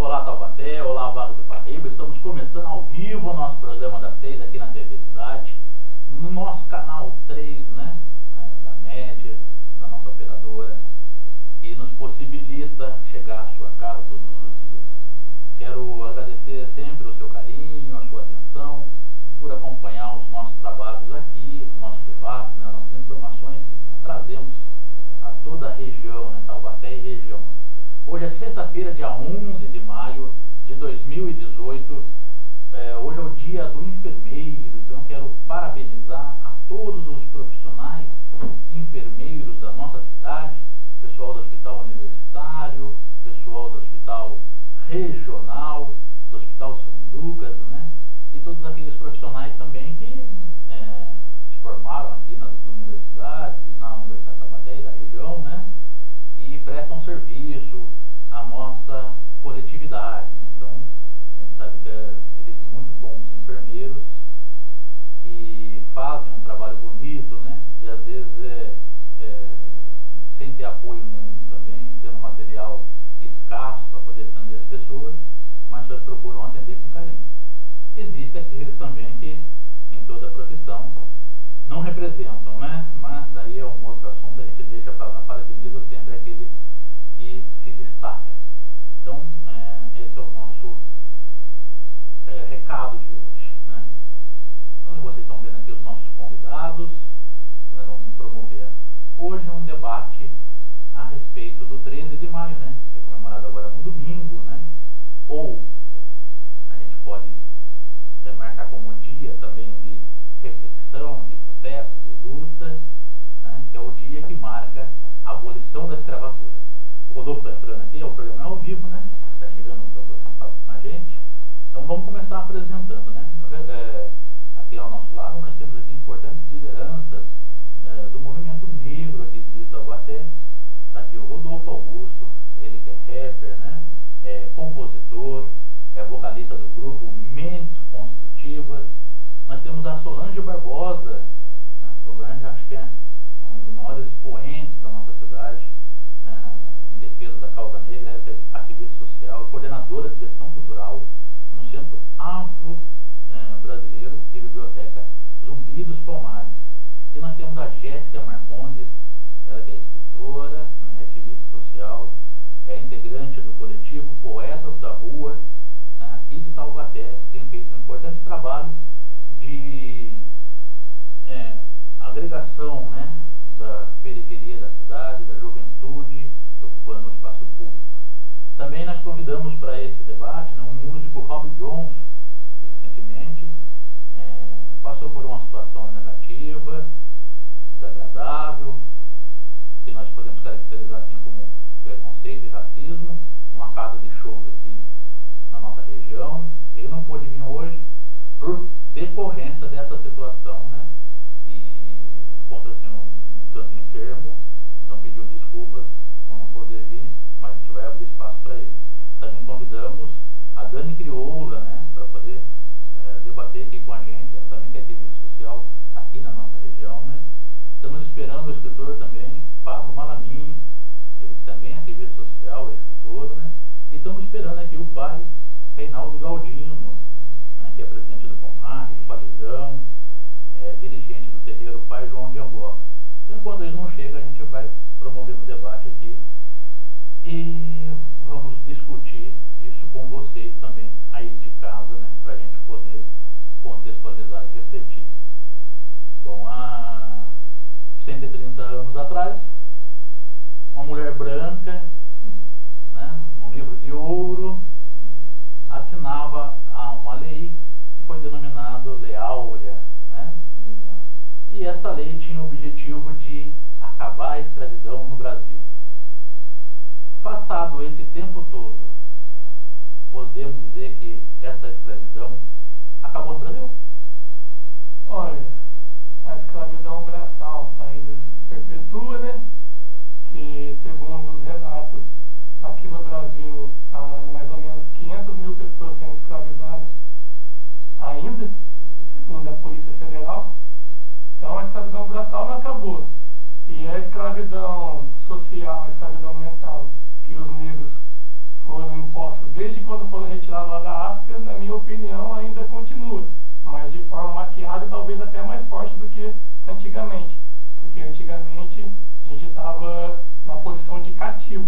Olá Taubaté, olá Vale do Paraíba, estamos começando ao vivo o nosso programa das 6 aqui na TV Cidade, no nosso canal 3, né, da NET, da nossa operadora, que nos possibilita chegar à sua casa todos os dias. Quero agradecer sempre o seu carinho, a sua atenção, por acompanhar os nossos trabalhos aqui, os nossos debates, né, nossas informações que trazemos a toda a região, né, Taubaté e região. Hoje é sexta-feira, dia 11 de maio de 2018, hoje é o dia do enfermeiro, então eu quero parabenizar a todos os profissionais enfermeiros da nossa cidade, pessoal do Hospital Universitário, pessoal do Hospital Regional, do Hospital São Lucas, né? E todos aqueles profissionais também que se formaram aqui nas universidades, na Universidade de Taubaté e da região, né? E prestam serviço à nossa coletividade, né? Então, a gente sabe que existem muito bons enfermeiros que fazem um trabalho bonito, né? E às vezes sem ter apoio nenhum também, tendo material escasso para poder atender as pessoas, mas procuram atender com carinho. Existem aqueles também que, em toda a profissão, não representam, né? Mas aí é um outro assunto, a gente deixa para lá, parabeniza sempre aquele que se destaca. Então, esse é o nosso recado de hoje, né? Então, vocês estão vendo aqui os nossos convidados, que nós vamos promover hoje um debate a respeito do 13 de maio, né? Que é comemorado agora no domingo, né? Ou a gente pode marcar como dia também de reflexão, de protesto, de luta, né? Que é o dia que marca a abolição da escravatura. O Rodolfo está entrando aqui, o programa é ao vivo, né? Está chegando para bater um papo com a gente. Então vamos começar apresentando, né? Aqui ao nosso lado nós temos aqui importantes lideranças do movimento negro aqui de Taubaté. Está aqui o Rodolfo Augusto, ele que é rapper, né? É compositor, é vocalista do grupo Mentes Construtivas. Nós temos a Solange Barbosa, né? Solange acho que é um dos maiores expoentes da nossa cidade, né? Em defesa da causa negra, é ativista social, coordenadora de gestão cultural no Centro Afro-Brasileiro e Biblioteca Zumbi dos Palmares. E nós temos a Jéssica Marcondes, ela que é escritora, né? Ativista social, é integrante do coletivo Poetas da Rua, né? Aqui de Taubaté, que tem feito um importante trabalho de agregação, né, da periferia da cidade, da juventude, ocupando o espaço público. Também nós convidamos para esse debate, né, o músico Rob Johnson, que recentemente passou por uma situação negativa, desagradável, que nós podemos caracterizar assim como preconceito e racismo, numa casa de shows aqui na nossa região. Ele não pôde vir hoje por decorrência dessa situação, né? E encontra-se um tanto enfermo, então pediu desculpas por não poder vir, mas a gente vai abrir espaço para ele. Também convidamos a Dani Crioula, né, para poder debater aqui com a gente. Ela também que é ativista social aqui na nossa região, né? Estamos esperando o escritor também, Pablo Malamin, ele também é ativista social, é escritor, né? E estamos esperando aqui o pai Reinaldo Galdino, né, que é presidente do Conrad, do Palizão, dirigente do terreiro Pai João de Angola. Então, enquanto eles não chegam, a gente vai promovendo o debate aqui e vamos discutir isso com vocês também aí de casa, né, para a gente poder contextualizar e refletir. Bom, há 130 anos atrás, uma mulher branca, né, num livro de ouro, assinava uma lei que foi denominada Lei Áurea, né? E essa lei tinha o objetivo de acabar a escravidão no Brasil. Passado esse tempo todo, podemos dizer que essa escravidão acabou no Brasil? Olha, a escravidão braçal ainda perpetua, né? Que segundo os relatos, aqui no Brasil há mais ou menos 500 mil pessoas sendo escravizadas ainda, segundo a Polícia Federal. Então a escravidão braçal não acabou. E a escravidão social, a escravidão mental que os negros foram impostos desde quando foram retirados lá da África, na minha opinião, ainda continua, mas de forma maquiada e talvez até mais forte do que antigamente, porque antigamente a gente estava na posição de cativo,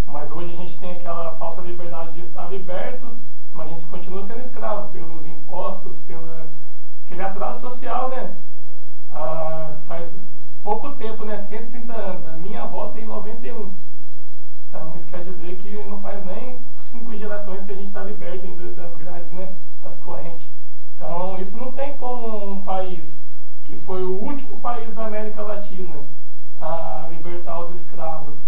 mas hoje a gente tem aquela falsa liberdade de estar liberto, mas a gente continua sendo escravo pelos impostos, aquele atraso social, né? Faz pouco tempo, né? 130 anos, a minha avó tem 91. Então isso quer dizer que não faz nem 5 gerações que a gente está liberto ainda das grades, né? Das correntes. Então isso não tem como um país que foi o último país da América Latina a libertar os escravos.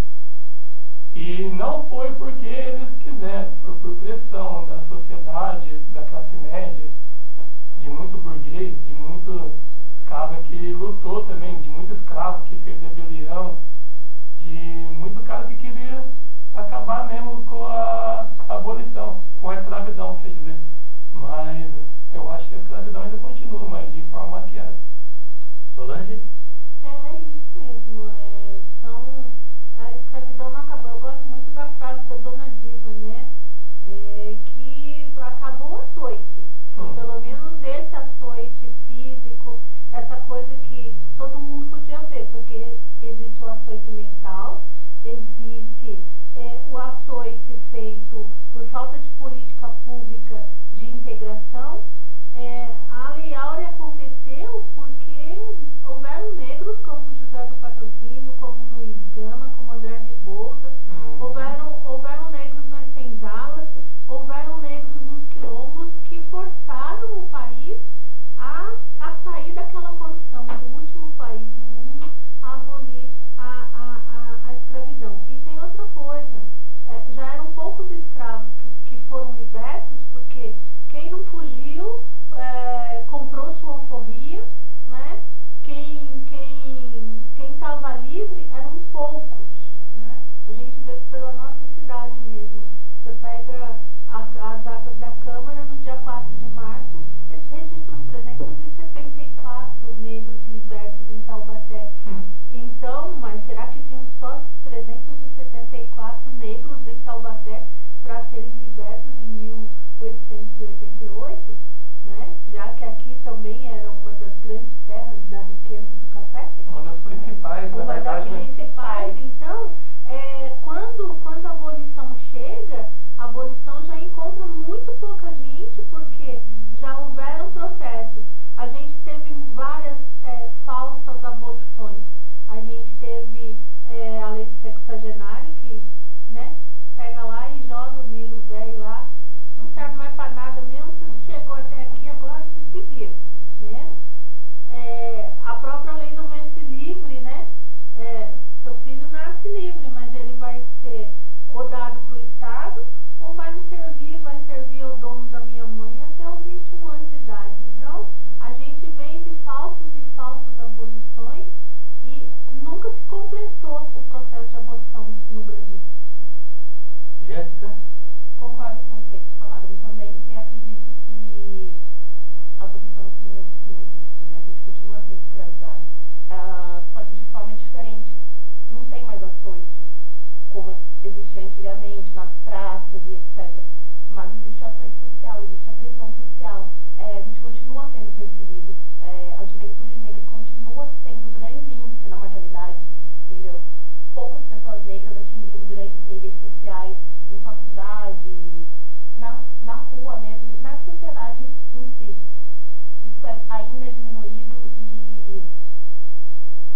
E não foi porque eles quiseram, foi por pressão da sociedade, da classe média, de muito burguês, de muito cara que lutou também, de muito escravo que fez rebelião, de muito cara que queria acabar mesmo com a abolição, com a escravidão, quer dizer. Mas eu acho que a escravidão ainda continua, mas de forma maquiada. Solange? É isso mesmo. A escravidão não acabou. Eu gosto muito da frase da Dona Diva, né? Que acabou o açoite. Pelo menos esse açoite físico, essa coisa que todo mundo podia ver, porque existe o açoite mental, existe o açoite feito por falta de política pública de integração. A Lei Áurea aconteceu porque houveram negros como José do Patrocínio, como Luiz Gama, como André Rebouças, houveram negros nas senzalas, houveram negros nos quilombos que forçaram o país a sair daquela condição, o último país no mundo a abolir a escravidão. E tem outra coisa, já eram poucos escravos que foram libertos, porque quem não fugiu comprou sua alforria, né? Quem estava livre eram poucos, né? A gente vê pela nossa cidade mesmo. Você pega as atas da Câmara no dia 4 de março, eles registram 374 negros libertos em Taubaté. Então, mas será que tinham só 374 negros em Taubaté para serem libertos em 1888? Né? Já que aqui também era uma das grandes terras da riqueza do café. Uma das principais, na verdade. Uma das principais. Então, quando a abolição chega, a abolição já encontra muito pouca gente, porque já houveram processos. A gente teve várias falsas abolições. A gente teve a lei do sexagenário, que, né, pega lá e joga o negro velho lá. Não serve mais para nada mesmo. Você chegou até aqui, agora você se vira, né? A própria lei do ventre livre, né? Seu filho nasce livre, mas ele vai ser ou dado para o Estado ou vai servir ao dono da minha mãe até os 21 anos de idade. Então, a gente vem de falsas e falsas abolições e nunca se completou o processo de abolição no Brasil. Jéssica? Concordo com o que eles falaram também e acredito que a abolição aqui não existe, né? A gente continua sendo escravizado, só que de forma diferente. Não tem mais açoite como existia antigamente nas praças e etc. Mas existe o açoite social, existe a pressão social. A gente continua sendo perseguido. A juventude negra continua sendo grande índice na mortalidade, entendeu? Poucas pessoas negras atingindo grandes níveis sociais em faculdade, na rua mesmo, na sociedade em si. Isso ainda é diminuído e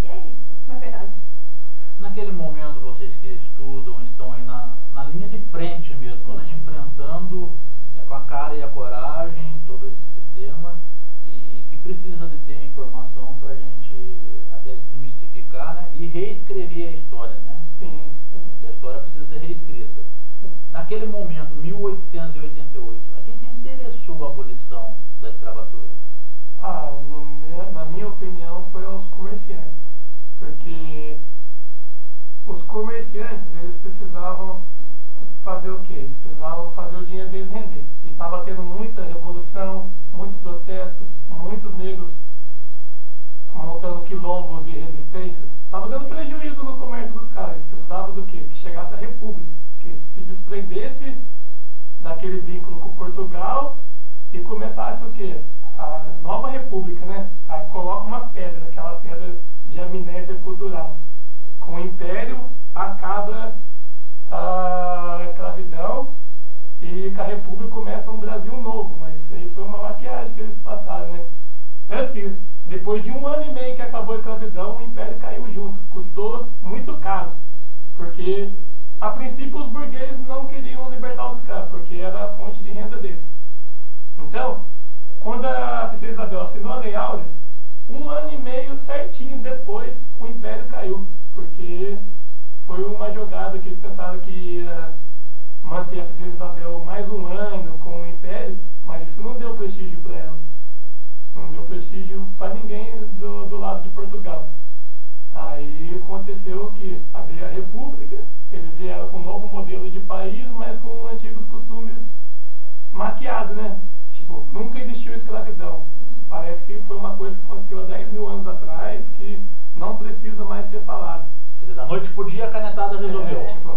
é isso, na verdade. Naquele momento, vocês que estudam, estão aí na linha de frente mesmo, né? Enfrentando com a cara e a coragem todo esse sistema e que precisa de ter informação para a gente até desmistificar, né? E reescrever a história, né? Sim. Porque a história precisa ser reescrita. Sim. Naquele momento, 1888, a quem que interessou a abolição da escravatura? Na minha opinião, foi aos comerciantes, porque os comerciantes, eles precisavam fazer o quê? Eles precisavam fazer o dinheiro deles render. E estava tendo muita revolução, muito protesto, muitos negros montando quilombos e resistências. Estava dando prejuízo no comércio dos caras. Eles precisavam do quê? Que chegasse a república, que se desprendesse daquele vínculo com Portugal e começasse o quê? A nova república, né? Aí coloca uma pedra, aquela pedra de amnésia cultural. Com o Império acaba a escravidão e com a República começa um Brasil novo, mas isso aí foi uma maquiagem que eles passaram, né? Tanto que depois de 1 ano e meio que acabou a escravidão, o Império caiu junto, custou muito caro, porque a princípio os burgueses não queriam libertar os escravos, porque era a fonte de renda deles. Então, quando a princesa Isabel assinou a Lei Áurea, 1 ano e meio certinho depois o Império caiu, porque foi uma jogada que eles pensaram que ia manter a princesa Isabel mais 1 ano com o Império, mas isso não deu prestígio para ela. Não deu prestígio para ninguém do lado de Portugal. Aí aconteceu que havia a República, eles vieram com um novo modelo de país, mas com antigos costumes maquiados, né? Tipo, nunca existiu escravidão. Parece que foi uma coisa que aconteceu há 10 mil anos atrás, que não precisa mais ser falado. Quer dizer, da noite pro dia a canetada resolveu. Tipo,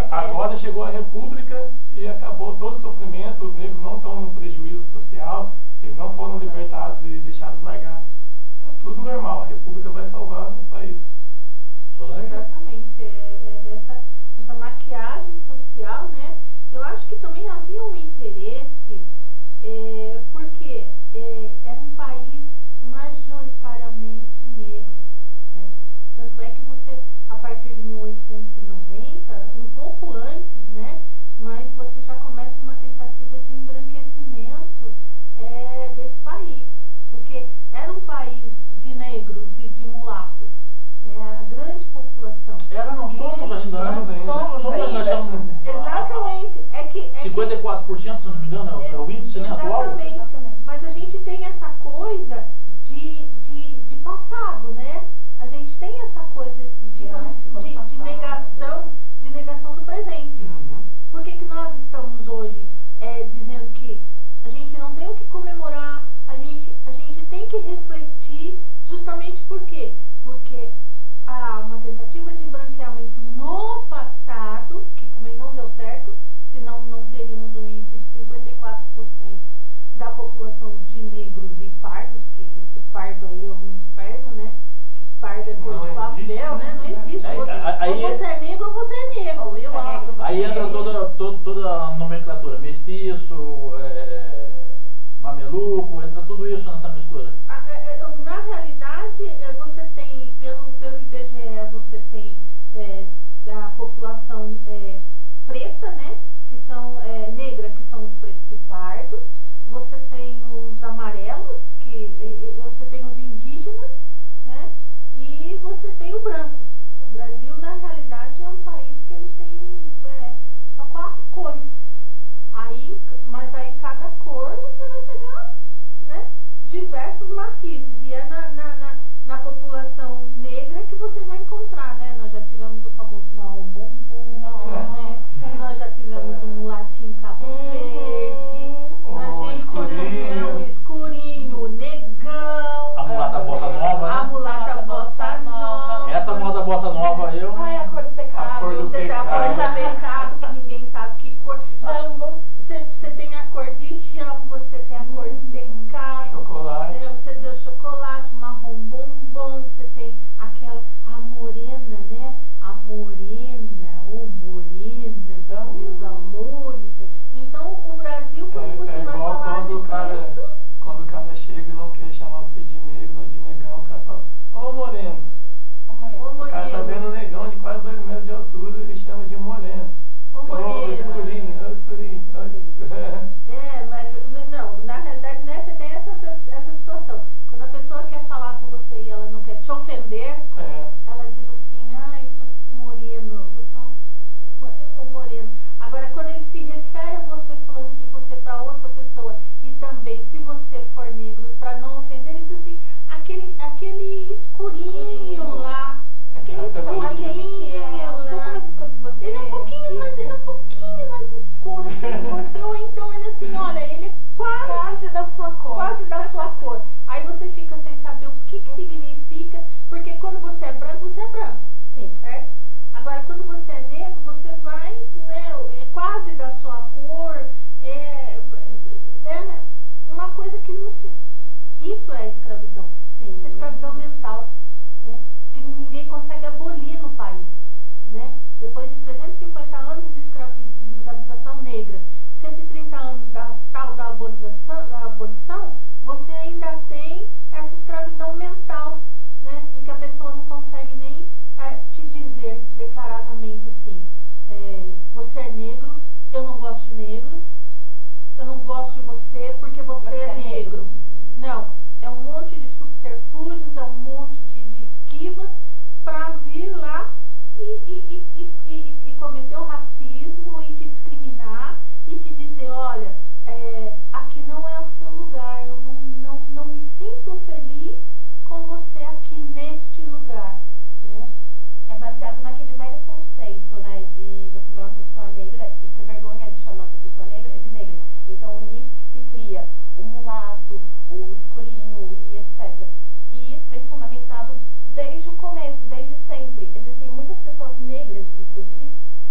agora chegou a República e acabou todo o sofrimento, os negros não estão no prejuízo social, eles não foram libertados e deixados largados. Tá tudo normal, a República vai salvar o país. Solange? Exatamente. Essa maquiagem social, né? Eu acho que também havia um interesse, porque era um país majoritariamente negro, né? Tanto é que você, a partir de 1890, um pouco antes, né? Mas você já começa uma tentativa de embranquecimento desse país, porque era um país de negros e de mulatos, a grande população. Não somos ainda, né? Somos ainda. Exatamente. 54%, se não me engano, é o índice, né, atual? Exatamente. Mas a gente tem essa coisa de passado, né? A gente tem essa coisa de negação do presente. Uhum. Por que nós estamos hoje dizendo que a gente não tem o que comemorar, a gente tem que refletir, justamente por quê? Porque há uma tentativa de branqueamento no passado, que também não deu certo, senão não teríamos um índice de 54% da população de negros e pardos, que esse pardo aí é um inferno, né? Que pardo é cor de papel, né? Não existe. Ou você é negro ou você é negro, eu acho. Aí entra toda a nomenclatura, mestiço, mameluco, entra tudo isso nessa mistura. Na realidade, você tem, pelo IBGE, você tem a população preta, né? Que são negra, que são os pretos e pardos. Você tem os amarelos, você tem os indígenas, né? E você tem o branco. O Brasil, na realidade, é um país que ele tem só 4 cores. Mas aí cada cor você vai pegar, né, diversos matizes. E é na população negra que você vai encontrar, né? Nós já tivemos o famoso marrom bumbum, né? Nós já tivemos um latim cabo verde, o escurinho, o negão, A mulata bossa nova, né? a mulata bossa nova. Essa mulata bossa nova eu... Ai, a cor do pecado. A cor do Você tem a cor do pecado, que ninguém sabe que cor. Jambo. Você tem a cor de jambo, você tem a cor do pecado. Chocolate. Você tem o chocolate, o marrom bombom, você tem a morena, né? A morena, dos meus amores. Então, o Brasil, quando você vai igual falar de preto... Quando o cara chega e não quer chamar você de negro ou de negão, o cara fala, ô moreno. O cara tá vendo um negão de quase 2 metros de altura, ele chama de moreno. Ô moreno. Escurinho. Mas não, na realidade, né, você tem essa situação. Quando a pessoa quer falar com você e ela não quer te ofender, ela diz assim, ai, mas moreno, você é um moreno. Agora, quando ele se refere a você, falando de você para outra pessoa, e também, se você for negro, para não ofender, ele diz assim, aquele escurinho lá, aquele escurinho lá. Ele é um pouquinho mais escuro assim que você, ou então ele assim, olha, ele é quase da sua cor. Aí você fica sem saber o que significa, porque quando você é branco, você é branco. Sim. Certo? Agora, quando você é negro, você vai, né, é quase da sua cor, você porque você é negro. Não, é um monte de subterfúgios, é um monte de esquivas para vir lá e cometer o racismo e te discriminar e te dizer, olha, aqui não é o seu lugar, eu não me sinto feliz com você aqui neste lugar, né? É baseado naquele velho conceito, né, de você ver uma pessoa negra e ter vergonha de chamar essa pessoa negra de negra. Então, nisso que se cria o mulato, o escurinho e etc. E isso vem fundamentado desde o começo, desde sempre. Existem muitas pessoas negras,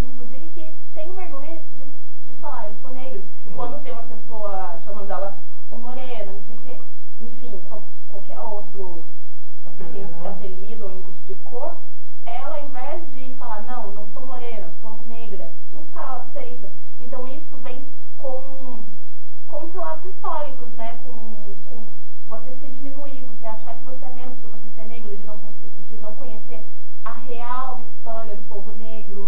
inclusive que têm vergonha de falar, eu sou negra. Quando vê uma pessoa chamando ela o morena, não sei o que, enfim, qualquer outro apelido ou índice de cor, ela, ao invés de falar, não sou morena, sou negra, não fala, aceita. Então isso vem com os relatos históricos, né? Com você se diminuir, você achar que você é menos por você ser negro, de não conhecer a real história do povo negro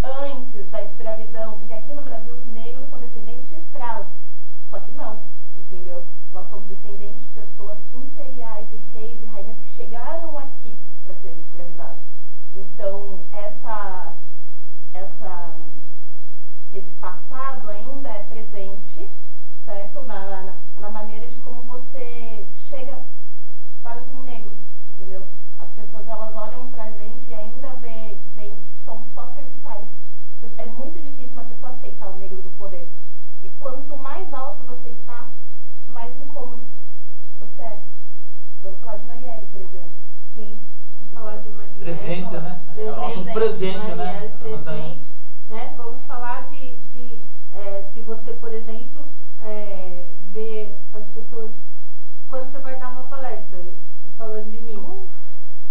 antes da escravidão, porque aqui no Brasil os negros são descendentes de escravos, só que não, entendeu? Nós somos descendentes de pessoas imperiais, de reis, de rainhas que chegaram aqui para serem escravizados. Então esse passado ainda é presente, certo? Na maneira de como você chega para como negro, entendeu? As pessoas, elas olham pra gente e ainda veem que somos só serviçais. É muito difícil uma pessoa aceitar o negro no poder. E quanto mais alto você está, mais incômodo você é. Vamos falar de Marielle, por exemplo. Sim, vamos falar de Marielle. Presente, né? É o nosso presente, Marielle, né? Presente, né? Vamos falar de você, por exemplo, ver as pessoas, quando você vai dar uma palestra, falando de mim, vou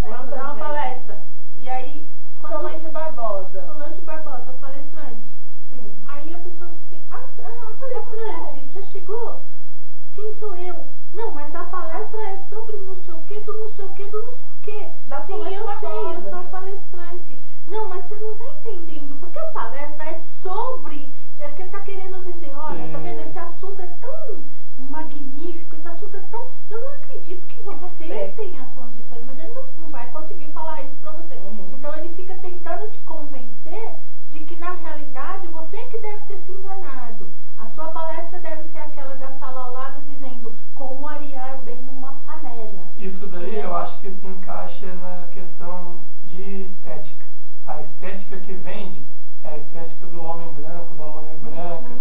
dar uma palestra, e aí... Solange Barbosa, palestrante. Sim. Aí a pessoa diz assim, a palestrante já chegou? Sim, sou eu. Não, mas a palestra é sobre não sei o que, do não sei o que, do não sei o que. Sim, eu sei, eu sou palestrante. Não, mas você não está entendendo, porque a palestra é sobre... que tá querendo dizer, olha, tá vendo, esse assunto é tão magnífico, esse assunto é tão... Eu não acredito que você tenha condições, mas ele não vai conseguir falar isso pra você. Então ele fica tentando te convencer de que na realidade você é que deve ter se enganado. A sua palestra deve ser aquela da sala ao lado dizendo como arear bem uma panela. Isso daí eu acho que se encaixa na questão de estética. A estética que vende é a estética do homem branco, da mulher branca,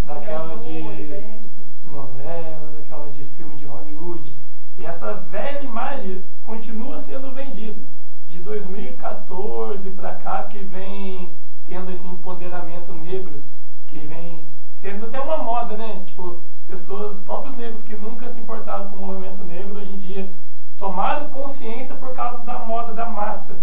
daquela de novela, daquela de filme de Hollywood. E essa velha imagem continua sendo vendida. De 2014 para cá que vem tendo esse empoderamento negro, que vem sendo até uma moda, né? Tipo, próprios negros que nunca se importaram com o movimento negro, hoje em dia tomaram consciência por causa da moda da massa.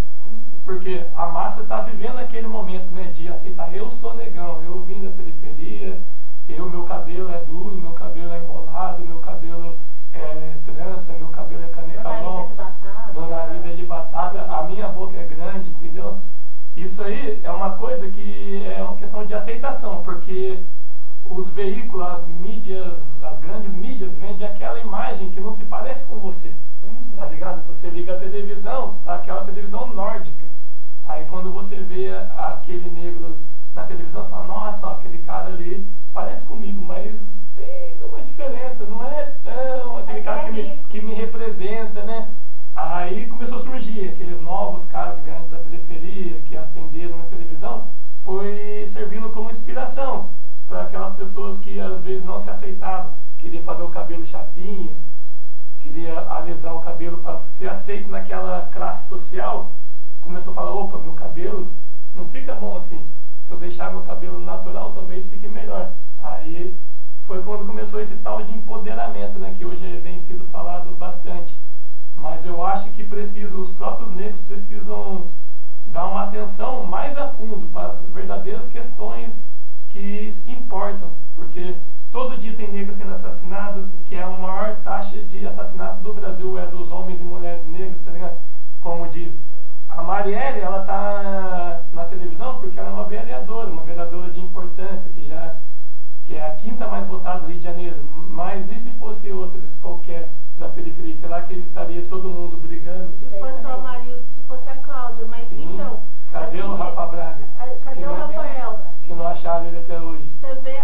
Porque a massa está vivendo aquele momento, né, de aceitar, eu sou negão, eu vim da periferia, meu cabelo é duro, meu cabelo é enrolado, meu cabelo é trança, meu cabelo é caneta long, meu nariz é de batata, a minha boca é grande, entendeu? Isso aí é uma coisa que é uma questão de aceitação, porque os veículos, as mídias, as grandes mídias vendem aquela imagem que não se parece com você, tá ligado? Você liga a televisão, tá aquela televisão nórdica. Aí quando você vê aquele negro na televisão, você fala, nossa, ó, aquele cara ali parece comigo, mas tem uma diferença, não é tão aquele cara que me representa, né? Aí começou a surgir aqueles novos caras que vieram da periferia, que acenderam na televisão, foi servindo como inspiração para aquelas pessoas que às vezes não se aceitavam, queria fazer o cabelo chapinha, queria alisar o cabelo para ser aceito naquela classe social. Começou a falar, opa, meu cabelo não fica bom assim, se eu deixar meu cabelo natural talvez fique melhor. Aí foi quando começou esse tal de empoderamento, né, que hoje vem sido falado bastante. Mas eu acho que os próprios negros precisam dar uma atenção mais a fundo para as verdadeiras questões que importam, porque todo dia tem negros sendo assassinados, que é a maior taxa de assassinato do Brasil é dos homens e mulheres negras, tá ligado? Como diz a Marielle, ela tá na televisão porque ela é uma vereadora de importância, que é aqui quinta mais votada do Rio de Janeiro, mas e se fosse outra, qualquer, da periferia? Será que estaria todo mundo brigando? Se fosse o Amarildo, se fosse a Cláudia, mas sim. Então... Cadê o Rafa Braga? Cadê o Rafael? Que não acharam ele até hoje. Você vê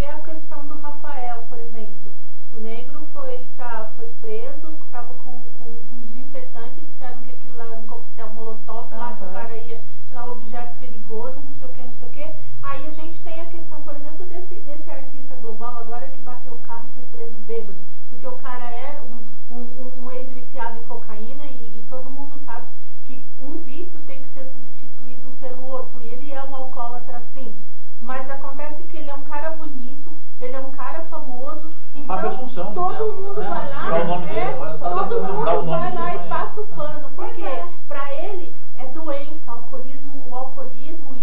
a questão do Rafael, por exemplo. O negro foi preso, estava com desinfetante, disseram que aquilo lá era um coquetel molotov, lá que o cara ia, objeto perigoso, não sei o que. Aí a gente tem a questão, por exemplo, desse artista global agora que bateu o carro e foi preso bêbado, porque o cara é um ex-viciado em cocaína e todo mundo sabe que um vício tem que ser substituído pelo outro, e ele é um alcoólatra sim, mas acontece que ele é um cara bonito, ele é um cara famoso, então todo mundo vai lá e passa o pano, porque para ele é doença, o alcoolismo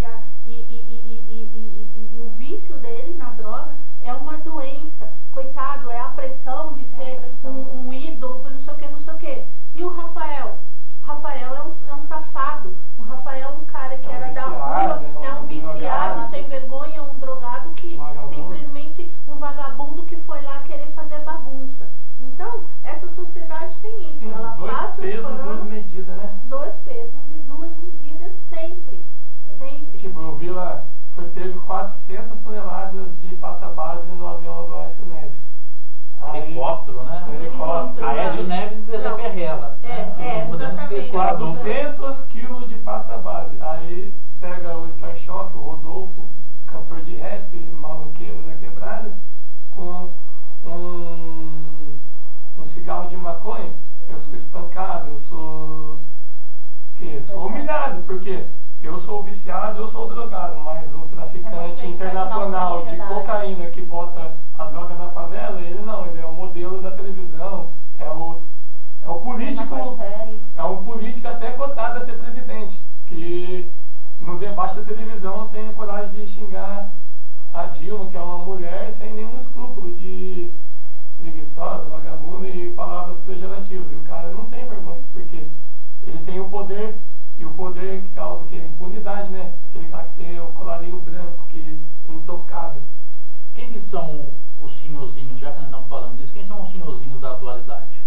e o vício dele na droga é uma doença, coitado, é a pressão de ser um ídolo, não sei o que. E o Rafael é um safado. O Rafael é um cara que era da rua, é um viciado, sem vergonha, um drogado que simplesmente um vagabundo que foi lá querer fazer bagunça. Então, essa sociedade tem isso. Sim, ela dois passa pesos, duas medidas, né? 2 pesos e 2 medidas sempre. Tipo, eu vi lá, foi pego 400 toneladas de pasta base no avião do Aécio Neves. Helicóptero, né? Helicóptero. Aécio Neves e Zé Perrela. Exatamente. 400 quilos de pasta base. Aí pega o Star Shock, o Rodolfo, cantor de rap, maluqueiro da quebrada, com um cigarro de maconha. Eu sou espancado, eu sou humilhado, porque eu sou viciado, eu sou drogado, mas um traficante internacional de cocaína que bota a droga na favela, ele não, ele é o modelo da televisão, é o político, é um político até cotado a ser presidente, que no debate da televisão tem a coragem de xingar a Dilma, que é uma mulher sem nenhum escrúpulo de preguiçosa, vagabunda e palavras pejorativas, e o cara não tem vergonha, porque ele tem o poder. E o poder que causa que é impunidade, né? Aquele cara que tem o colarinho branco, que é intocável. Quem que são os senhorzinhos, já que nós estamos falando disso, quem são os senhorzinhos da atualidade?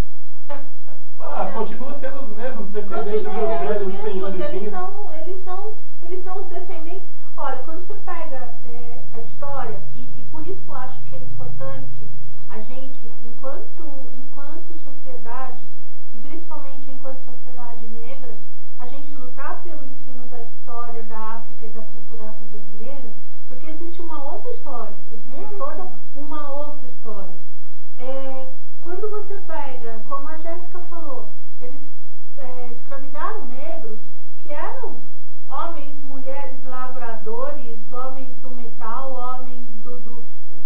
Continua sendo os mesmos descendentes dos velhos senhorzinhos. Eles são os descendentes. Olha, quando você pega a história, e por isso eu acho que é importante a gente, enquanto sociedade, e principalmente enquanto sociedade negra, a gente lutar pelo ensino da história da África e da cultura afro-brasileira, porque existe uma outra história, existe toda uma outra história. Quando você pega, como a Jéssica falou, eles escravizaram negros que eram homens, mulheres lavradores, homens do metal, homens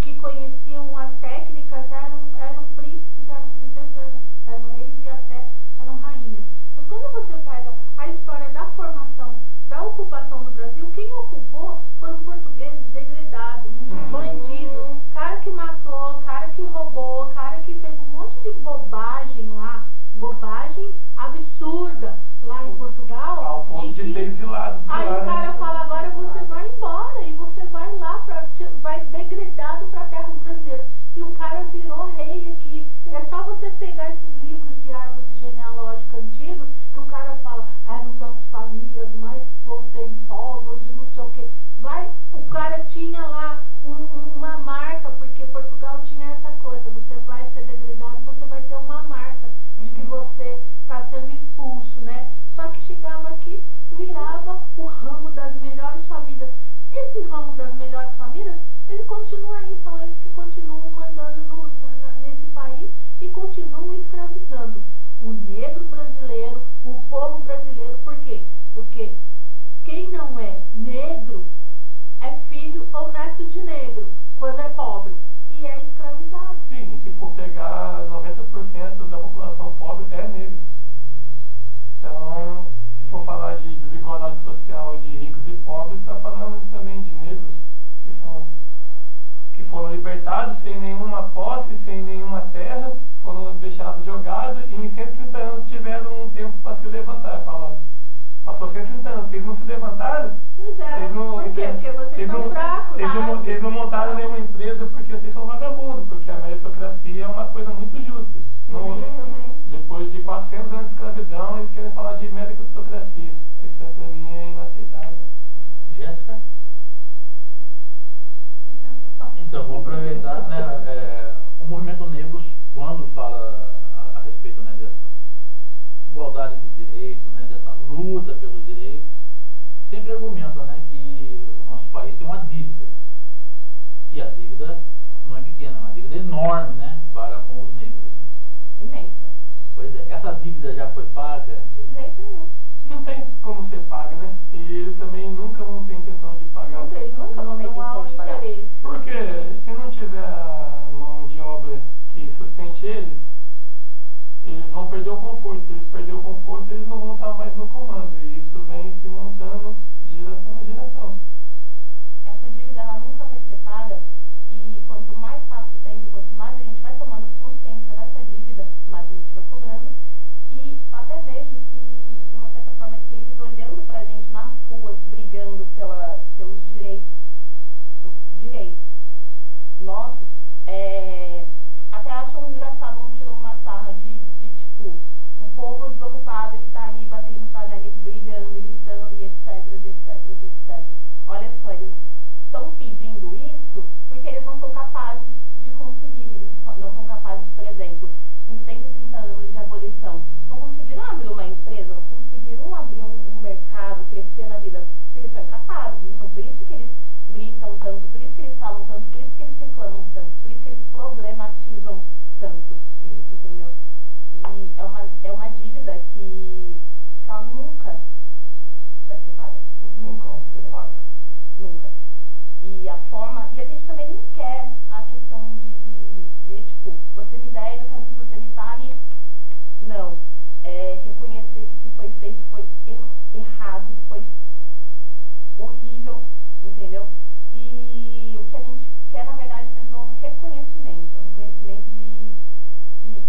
que conheciam as técnicas, eram príncipes, eram princesas, eram reis e até eram rainhas. Mas quando você pega a história da formação, da ocupação do Brasil, quem ocupou foram portugueses degradados, bandidos, cara que matou, cara que roubou, cara que fez um monte de bobagem lá, bobagem absurda lá em Portugal. Ao ponto de ser exilados. Aí o cara fala, agora você vai embora e você vai lá, vai degradado para terras brasileiras. E o cara virou rei aqui. Sim. É só você pegar esses livros de árvore genealógica antigos, que o cara fala, eram das famílias mais portentosas de não sei o que. O cara tinha lá uma marca, porque Portugal tinha essa coisa, você vai ser degradado, você vai ter uma marca de que você está sendo expulso, né? Só que chegava aqui, virava o ramo das melhores famílias. Esse ramo das melhores famílias, ele continua aí, são eles que continuam mandando nesse país e continuam escravizando o negro brasileiro, o povo brasileiro. Por quê? Porque quem não é negro é filho ou neto de negro quando é pobre e é escravizado. Sim, e se for pegar 90% da população pobre é negra. Então, se for falar de desigualdade social de ricos e pobres, está falando também de negros que foram libertados sem nenhuma posse, sem nenhuma terra, foram deixados jogados e em 130 anos tiveram um tempo para se levantar. Falar, Passou 130 anos, vocês não se levantaram? Pois é. Vocês não, Por quê? Porque vocês são fracos. Vocês não montaram nenhuma empresa porque vocês são vagabundos, porque a meritocracia é uma coisa muito justa. Depois de 400 anos de escravidão, eles querem falar de meritocracia. Isso pra mim é inaceitável. Jéssica? Então, vou aproveitar, né, o movimento negro, quando fala a respeito, né, dessa igualdade de direitos, né, dessa luta pelos direitos, sempre argumenta, né, que o nosso país tem uma dívida. E a dívida não é pequena, é uma dívida enorme, né, para com os negros. Imensa. Pois é, essa dívida já foi paga? De jeito nenhum. Não tem como ser paga, né? E eles também nunca vão ter intenção de pagar. Nunca vão ter intenção de pagar. Porque se não tiver a mão de obra que sustente eles vão perder o conforto. Se eles perderem o conforto, eles não vão estar mais no comando. E isso vem se montando de geração a geração. Essa dívida ela nunca vai ser paga. E quanto mais passa o tempo, quanto mais a gente vai tomando consciência dessa dívida, mais a gente vai cobrando. E até vejo que, de uma certa forma, que eles olhando pra gente nas ruas, brigando pelos direitos nossos, até acham engraçado um tirou uma sarra de tipo, um povo desocupado que tá ali batendo panela, brigando e gritando e etc, e etc, e etc. Olha só, eles estão pedindo isso porque eles não são capazes de conseguir, eles não são capazes, por exemplo, em 130 anos de abolição, não conseguiram abrir uma empresa, não conseguiram abrir um mercado, crescer na vida, porque eles são incapazes. Então, por isso que eles gritam tanto, por isso que eles falam tanto, por isso que eles reclamam tanto, por isso que eles problematizam tanto. Isso. Entendeu? E é uma dívida que acho que ela nunca vai ser paga. Nunca vai ser paga. Nunca. E a forma, e a gente também nem quer a questão de tipo, você me deve, eu quero que você me pague. Não. É reconhecer que o que foi feito foi errado, foi horrível, entendeu? E o que a gente quer, na verdade, mesmo é o reconhecimento de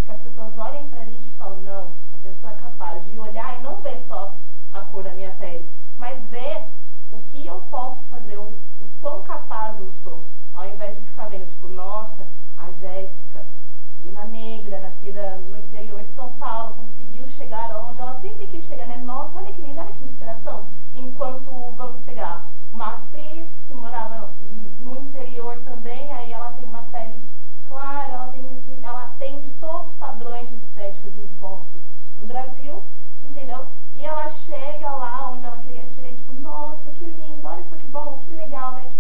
que as pessoas olhem pra gente e falam, não, a pessoa é capaz de olhar e não ver só a cor da minha pele, mas ver o que eu posso fazer, o quão capaz eu sou, ao invés de ficar vendo, tipo, nossa, a Jéssica, menina negra, nascida no interior de São Paulo, conseguiu chegar onde ela sempre quis chegar, né? Nossa, olha que linda, olha que inspiração. Enquanto, vamos pegar, uma atriz que morava no interior também, aí ela tem uma pele clara, ela atende todos os padrões de estéticas impostos no Brasil, entendeu? E ela chega lá onde ela queria chegar, tipo, nossa, que lindo, olha só que bom, que legal, né? Tipo,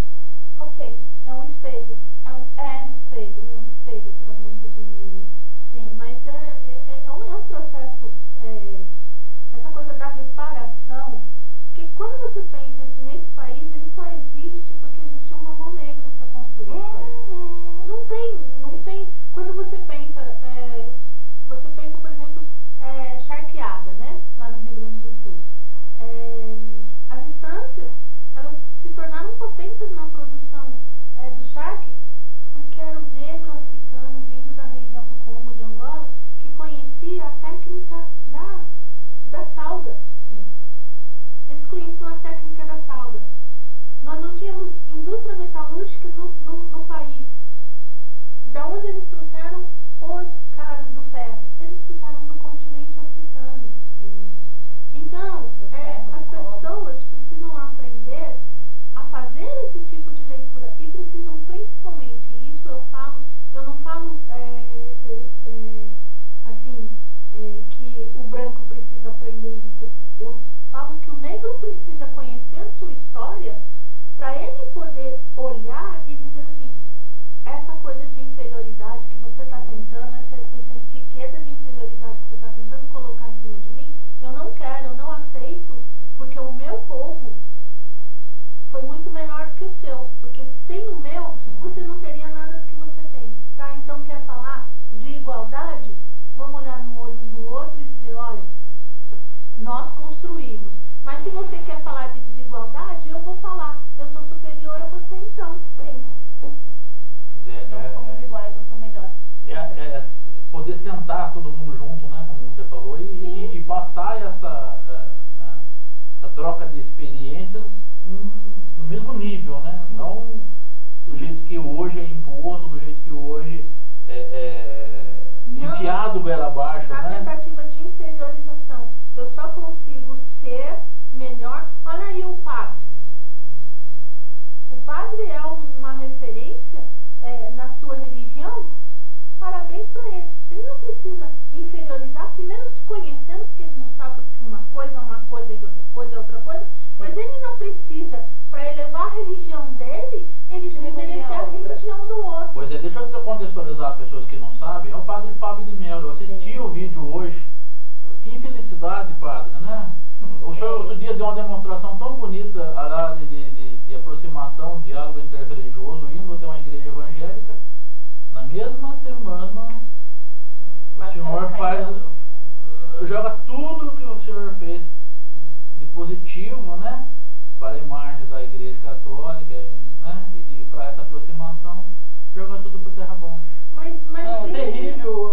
ok. É um espelho. É um espelho para muitas meninas. Sim. Mas é um processo, essa coisa da reparação, porque quando você pensa nesse país, ele só existe porque existiu uma mão negra para construir esse país. Não tem. Quando você pensa, por exemplo, charqueada, né? Lá no Rio Grande do Sul. As estâncias, elas se tornaram potências na produção do charque, porque era o negro africano vindo da região do Congo de Angola que conhecia a técnica da salga. Sim. Eles conheciam a técnica da salga. Nós não tínhamos indústria metalúrgica no país. Da onde eles trouxeram os caras do ferro? Eles trouxeram do continente africano. Sim. Então, as pessoas precisam aprender a fazer esse tipo de leitura e precisam principalmente, isso eu não falo que o branco precisa aprender isso, eu falo que o negro precisa conhecer a sua história para ele poder olhar e dizer assim, essa coisa de inferioridade que você está tentando, essa etiqueta de inferioridade que você está tentando colocar em cima de mim, eu não quero, eu não aceito, porque o meu povo foi muito melhor que o seu, porque sem o meu, você não teria nada do que você tem, tá? Então, quer falar de igualdade? Vamos olhar no olho um do outro e dizer, olha, nós construímos, mas se você quer falar de desigualdade, eu vou falar, eu sou superior a você então. Sim. Não somos iguais, eu sou melhor que você. Poder sentar todo mundo junto, né, como você falou, e passar essa... né, essa troca de experiências no mesmo nível, né? Sim. Não do jeito que hoje é imposto, do jeito que hoje é enfiado goela abaixo, na né? tentativa de inferiorização. Eu só consigo ser melhor. Olha aí o padre. O padre é uma referência na sua religião. Parabéns para ele. Ele não precisa inferiorizar, primeiro desconhecendo, porque ele não sabe que uma coisa é uma coisa e outra coisa é outra coisa. Sim. Mas ele não precisa, para elevar a religião dele, ele desmerecer a religião do outro. Pois é, deixa eu contextualizar as pessoas que não sabem. É o padre Fábio de Mello. Eu assisti o vídeo hoje. Que infelicidade, padre, né? O senhor outro dia deu uma demonstração tão bonita lá de aproximação, diálogo interreligioso, indo até uma igreja evangélica. Na mesma semana, o senhor joga tudo que o senhor fez de positivo, né? Para a imagem da igreja católica, né? E para essa aproximação, joga tudo por terra abaixo. Mas ele, terrível.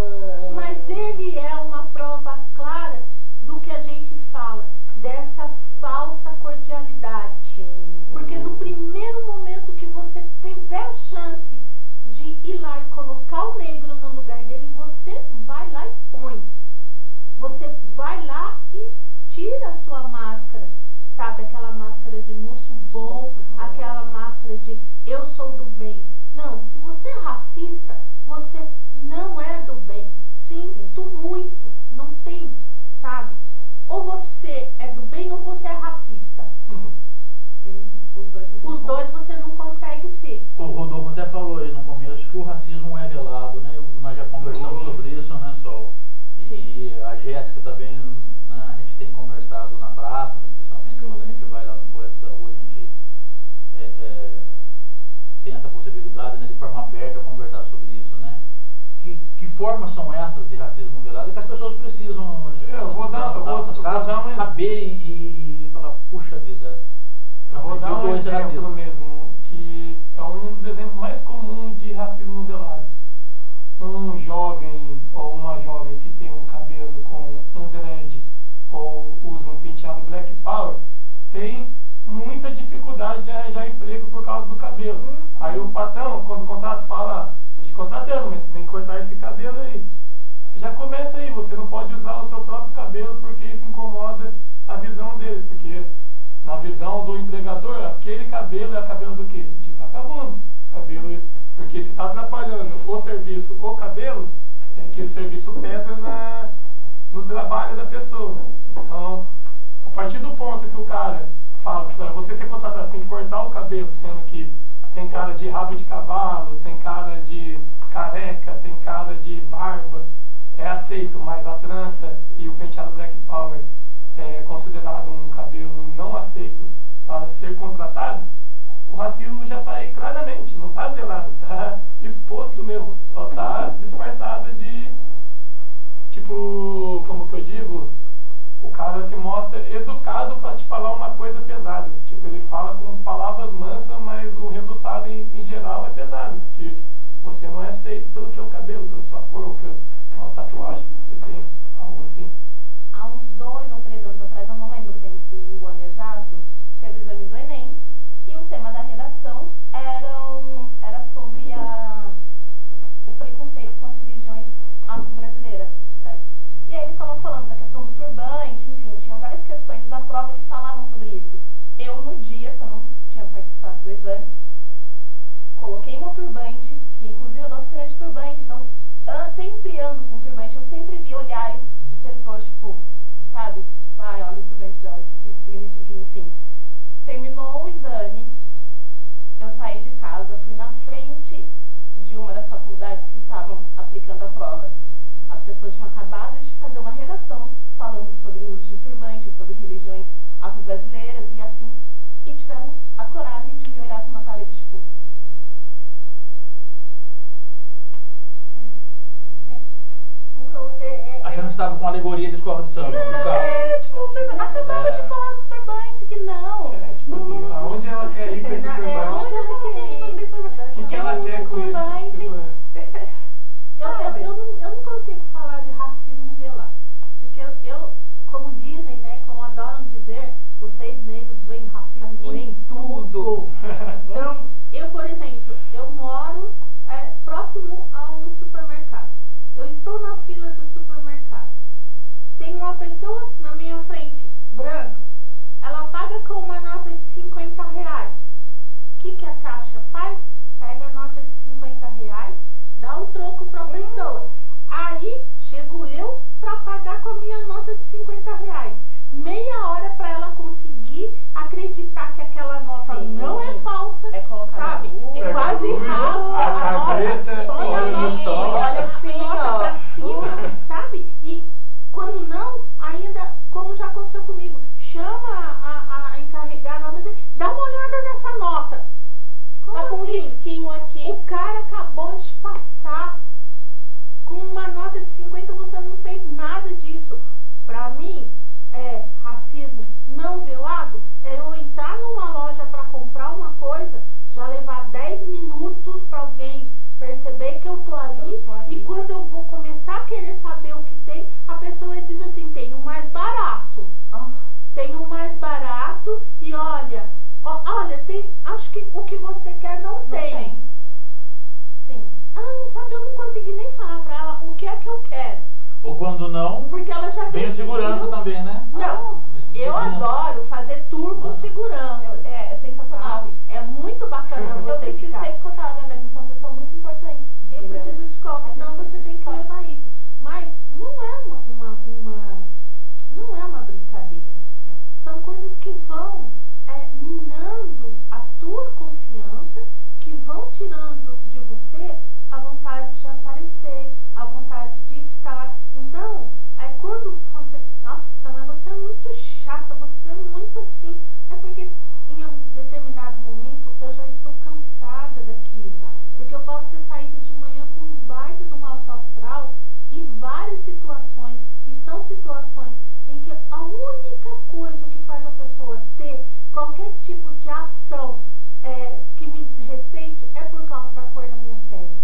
Mas ele é uma prova clara do que a gente fala, dessa falsa cordialidade. Sim. Porque no primeiro momento que você tiver a chance de ir lá e colocar o negro no lugar dele, você vai lá e põe. Você vai lá e tira a sua máscara, sabe? Aquela máscara de moço bom, aquela máscara de eu sou do bem. Não, se você é racista, você não é do bem. Sinto muito, não tem, sabe? Ou você é do bem ou você é racista. Os dois você não consegue ser. O Rodolfo até falou aí no começo que o racismo é velado, né? Nós já conversamos sobre isso, né, Sol? E a Jéssica também, né, a gente tem conversado na praça, né, especialmente quando a gente vai lá no Poetas da Rua, a gente tem essa possibilidade, né, de forma aberta conversar sobre isso, né? Que formas são essas de racismo velado? É que as pessoas precisam saber e falar, puxa vida, eu vou dar um exemplo mesmo, que é um dos exemplos mais comuns de racismo velado. Um jovem ou uma jovem que tem um cabelo com um dread ou usa um penteado Black Power tem muita dificuldade de arranjar emprego por causa do cabelo. Aí o patrão, quando o contrato fala, tô te contratando, mas você tem que cortar esse cabelo aí. Já começa aí, você não pode usar o seu próprio cabelo porque isso incomoda a visão deles, porque na visão do empregador, aquele cabelo é o cabelo do quê? De vagabundo. Cabelo, porque se está atrapalhando o serviço, o cabelo, é que o serviço pesa no trabalho da pessoa. Então, a partir do ponto que o cara fala, para você ser contratado, você tem que cortar o cabelo, sendo que tem cara de rabo de cavalo, tem cara de careca, tem cara de barba, é aceito, mas a trança e o penteado Black Power é considerado um cabelo não aceito para ser contratado. O racismo já está aí claramente, não está velado, está exposto mesmo, só está disfarçado de, tipo, como que eu digo, o cara se mostra educado para te falar uma coisa pesada, tipo, ele fala com palavras mansas, mas o resultado em geral é pesado, porque você não é aceito pelo seu cabelo, pela sua cor, ou pela uma tatuagem que você tem, algo assim. Há uns 2 ou 3 anos atrás, eu não lembro o ano exato, teve o exame do Enem e o tema da redação era sobre o preconceito com as religiões afro-brasileiras, certo? E aí eles estavam falando da questão do turbante, enfim, tinha várias questões da prova que falavam sobre isso. Eu, no dia, que eu não tinha participado do exame, coloquei meu turbante, que inclusive eu dou oficina de turbante, então sempre ando com turbante, eu sempre vi olhares de pessoas, tipo, sabe? Tipo, olha o turbante dela, o que isso significa, enfim. Terminou o exame, eu saí de casa, fui na frente de uma das faculdades que estavam aplicando a prova. As pessoas tinham acabado de fazer uma redação falando sobre o uso de turbante, sobre religiões afro-brasileiras e afins, e tiveram a coragem de me olhar com uma cara de tipo... Achando que estava com alegoria de escola de samba. Tipo, acabava de falar do turbante, que não. Tipo assim, aonde ela quer ir com esse turbante? Aonde ela quer ir com esse turbante? O que ela quer com isso? Tipo, eu não consigo falar de racismo velado. Porque eu, como dizem, né, como adoram dizer, você próximo a um supermercado. Eu estou na fila do supermercado. Tem uma pessoa na minha frente, branca. Ela paga com uma nota de 50 reais. O que a caixa faz? Pega a nota de 50 reais, dá o troco para a pessoa. Aí chego eu para pagar com a minha nota de 50 reais. Meia hora para ela conseguir acreditar que aquela nota não é falsa, sabe? É quase rasga a nota, põe a nota, olha assim, ó, pra cima, sabe? E quando não, ainda, como já aconteceu comigo, chama a encarregada, mas dá uma olhada nessa nota. Como tá com assim? Um risquinho aqui. O cara acabou de passar com uma nota de 50, você não fez nada disso. Pra mim, racismo não velado é eu entrar numa loja para comprar uma coisa, já levar 10 minutos para alguém perceber que eu tô ali, e quando eu vou começar a querer saber o que tem, a pessoa diz assim, tem um mais barato. Tem um mais barato e olha, tem, acho que o que você quer não tem. Sim. Ela não sabe, eu não consegui nem falar pra ela o que é que eu quero. Ou quando não, porque ela já tem segurança também, né? Não, eu adoro fazer tour com seguranças. É sensacional. Sabe? É muito bacana você eu preciso ficar. ser escutada mesmo, eu sou uma pessoa muito importante. Eu preciso de escolta, então você tem que levar isso. Mas não é uma brincadeira. São coisas que vão minando a tua confiança, que vão tirando de você a vontade de aparecer, a vontade de estar. Então, quando falam assim, nossa, mas você é muito chata, você é muito assim, é porque em um determinado momento eu já estou cansada daquilo. Porque eu posso ter saído de manhã com um baita de um alto astral e várias situações, e são situações em que a única coisa que faz a pessoa ter qualquer tipo de ação que me desrespeite é por causa da cor da minha pele.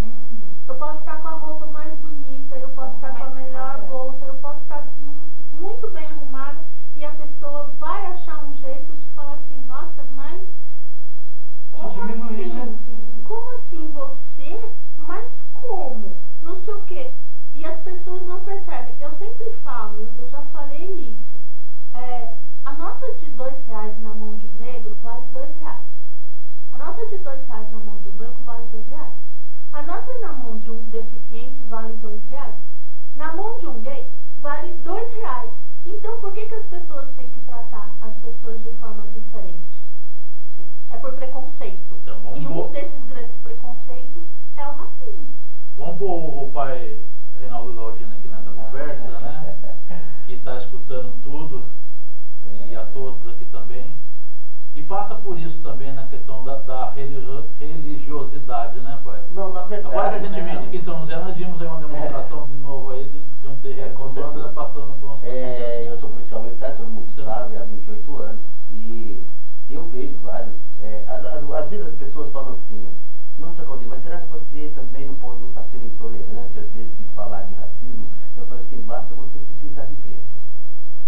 Eu posso estar com a roupa mais bonita, eu posso estar com a melhor bolsa, eu posso estar muito bem arrumada e a pessoa vai achar um jeito de falar assim, nossa, mas como assim? Né? Como assim você? Mas como? Não sei o quê. E as pessoas não percebem. Eu sempre falo, eu já falei isso. A nota de R$2 na mão de um negro vale R$2. A nota de R$2 na mão de um branco vale R$2. A nota na mão de um deficiente vale R$2. Na mão de um gay vale R$2. Então por que as pessoas têm que tratar as pessoas de forma diferente? Sim. É por preconceito. Então, e um desses grandes preconceitos é o racismo. Vamos pôr o pai Reinaldo Galdino aqui nessa conversa, né? Que está escutando tudo, e a todos aqui também. E passa por isso também na questão da religiosidade, né, pai? Não, na verdade. Agora, recentemente, aqui em São José, nós vimos aí uma demonstração de novo aí de um terreiro com de banda certeza. passando por uma situação dessa. Eu sou policial militar, todo mundo sabe, há 28 anos. E eu vejo vários. Às vezes as pessoas falam assim, nossa, Claudinho, mas será que você também não está sendo intolerante, às vezes, de falar de racismo? Eu falo assim, basta você se pintar de preto.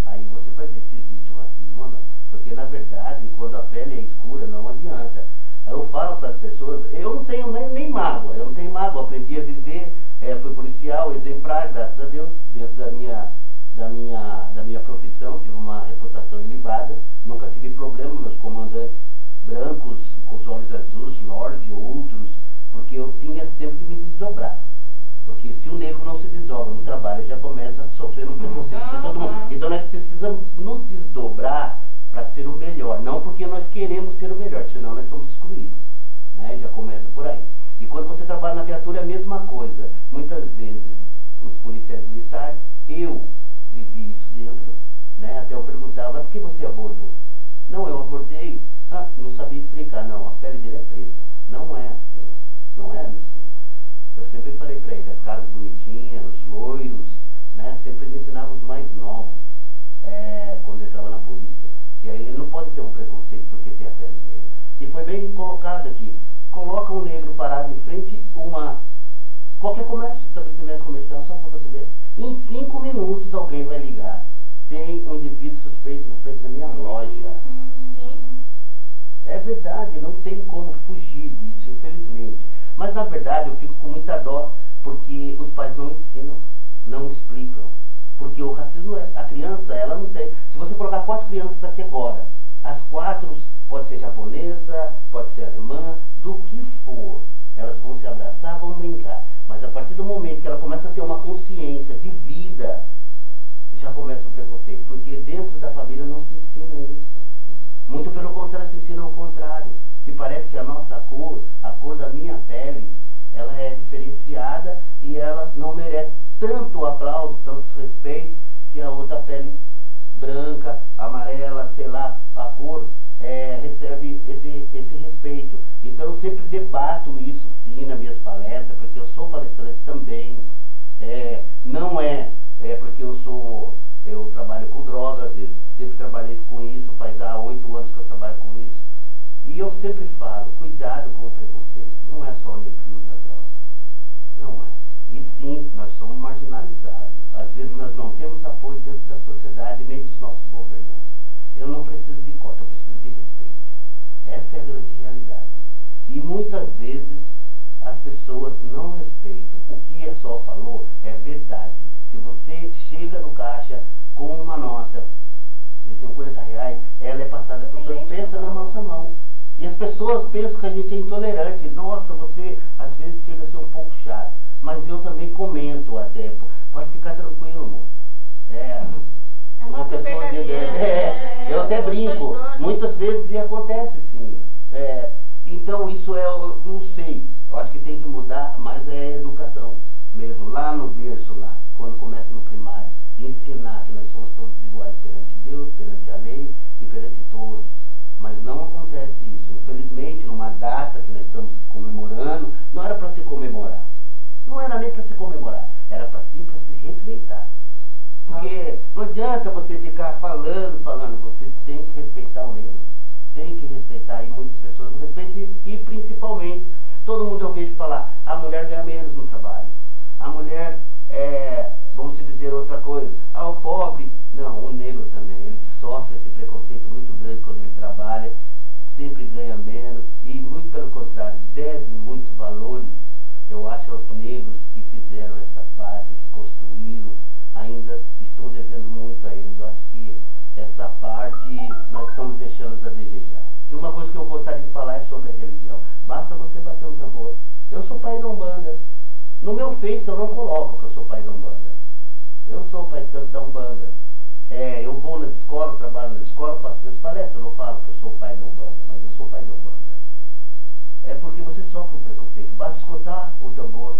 Aí você vai ver se existe o racismo ou não. Porque, na verdade, quando a pele é escura, não adianta. Eu falo para as pessoas, eu não tenho nem mágoa, eu não tenho mágoa, aprendi a viver, fui policial, exemplar, graças a Deus, dentro da minha profissão, tive uma reputação ilibada, nunca tive problema, meus comandantes brancos, com os olhos azuis, Lorde, outros, porque eu tinha sempre que me desdobrar. Porque se o negro não se desdobra no trabalho, já começa a sofrer um preconceito de todo mundo. Então nós precisamos nos desdobrar para ser o melhor, não porque nós queremos ser o melhor, senão nós somos excluídos, né? Já começa por aí. E quando você trabalha na viatura é a mesma coisa. Muitas vezes os policiais militares, eu vivi isso dentro, né? Até eu perguntava, mas por que você abordou? Não, eu abordei, não sabia explicar, não, a pele dele é preta. Não é assim, não é assim. Eu sempre falei para ele, as caras bonitinhas, os loiros, né? Sempre eles ensinavam os mais novos, quando ele entrava na polícia. Que ele não pode ter um preconceito porque tem a pele negra. E foi bem colocado aqui. Coloca um negro parado em frente qualquer comércio, estabelecimento comercial, só para você ver. Em 5 minutos alguém vai ligar. Tem um indivíduo suspeito na frente da minha loja. Sim. É verdade, não tem como fugir disso, infelizmente. Mas na verdade eu fico com muita dó. porque o racismo, a criança, ela não tem... Se você colocar 4 crianças aqui agora, as 4, pode ser japonesa, pode ser alemã, do que for, elas vão se abraçar, vão brincar. Mas a partir do momento que ela começa a ter uma consciência de vida, já começa o preconceito, porque dentro da família não se ensina isso. Muito pelo contrário, se ensina ao contrário, que parece que a nossa cor, a cor da minha pele, ela é diferenciada e ela não merece tanto aplauso, tantos respeitos, que a outra pele branca, amarela, sei lá, a cor recebe esse respeito. Então eu sempre debato isso sim nas minhas palestras, porque eu sou palestrante também. Não porque eu trabalho com drogas, eu sempre trabalhei com isso, faz há 8 anos que eu trabalho com isso. E eu sempre falo, cuidado com o preconceito. Não é só o negro que usa droga. Não é. E sim, nós somos marginalizados. Às vezes nós não temos apoio dentro da sociedade nem dos nossos governantes. Eu não preciso de cota, eu preciso de respeito. Essa é a grande realidade. E muitas vezes as pessoas não respeitam. O que a Sol falou é verdade. Se você chega no caixa com uma nota de R$50, ela é passada por sorvete na nossa mão. E as pessoas pensam que a gente é intolerante. Nossa, você às vezes chega a ser um pouco chato. Mas eu também comento a tempo. Pode ficar tranquilo, moça. Sou uma pessoa de... eu até brinco. Muitas vezes acontece sim. Então isso eu não sei. Eu acho que tem que mudar, mas é a educação mesmo. Lá no berço, lá, quando começa no primário. Ensinar que nós somos todos iguais perante Deus, perante a lei e perante todos. Mas não acontece isso. Infelizmente, numa data que nós estamos comemorando, não era para se comemorar. Não era nem para se comemorar. Era para sim para se respeitar. Porque não adianta você ficar falando. Você tem que respeitar o negro. Tem que respeitar. E muitas pessoas não respeitam. E principalmente, todo mundo eu vejo falar, a mulher ganha menos no trabalho. A mulher vamos dizer outra coisa. O pobre, não, o negro também. Ele sofre esse preconceito muito grande quando ele trabalha. Sempre ganha menos. E muito pelo contrário, deve muitos valores, eu acho, aos negros que fizeram essa pátria, que construíram. Ainda estão devendo muito a eles. Eu acho que essa parte nós estamos deixando a desejar. E uma coisa que eu gostaria de falar é sobre a religião. Basta você bater um tambor. Eu sou pai da Umbanda. No meu Face eu não coloco que eu sou pai da Umbanda. Eu sou o pai de santo da Umbanda. Eu vou nas escolas, trabalho nas escolas, faço minhas palestras. Eu não falo que eu sou o pai da Umbanda, mas eu sou o pai da Umbanda. É porque você sofre um preconceito. Basta escutar o tambor.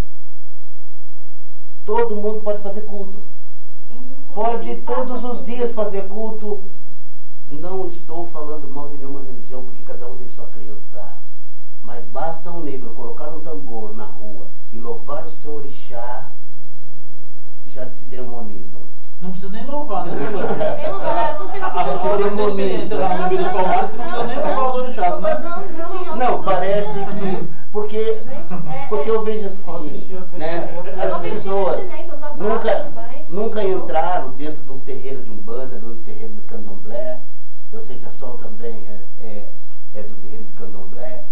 Todo mundo pode fazer culto. Pode todos os dias fazer culto. Não estou falando mal de nenhuma religião, porque cada um tem sua crença. Mas basta um negro colocar um tambor na rua e louvar o seu orixá, já se demonizam. Não precisa nem louvar, né? Nem louvar, só chegar A sua experiência lá no Zumbi dos Palmares que não precisa nem louvar os orixás, né? Não, parece que... Porque eu vejo assim, né? As pessoas nunca entraram dentro de um terreiro de Umbanda, de um terreiro de Candomblé. Eu sei que a Sol também é do terreiro de Candomblé.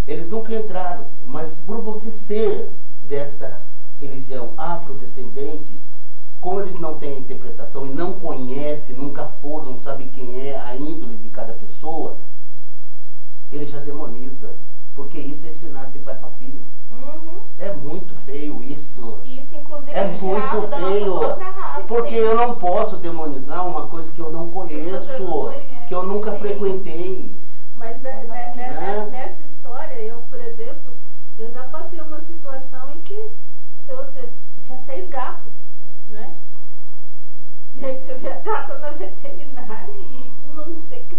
Eles nunca entraram, mas por você ser dessa religião afrodescendente, como eles não têm interpretação e não conhecem, nunca foram, não sabem quem é a índole de cada pessoa, ele já demoniza. Porque isso é ensinado de pai para filho. É muito feio isso. Isso, inclusive, é muito feio. Raça, porque eu não posso demonizar uma coisa que eu não conheço, que eu nunca frequentei. Mas nessa história, eu, por exemplo, eu já passei uma situação em que eu tinha 6 gatos, né? E aí teve a gata na veterinária e não sei o que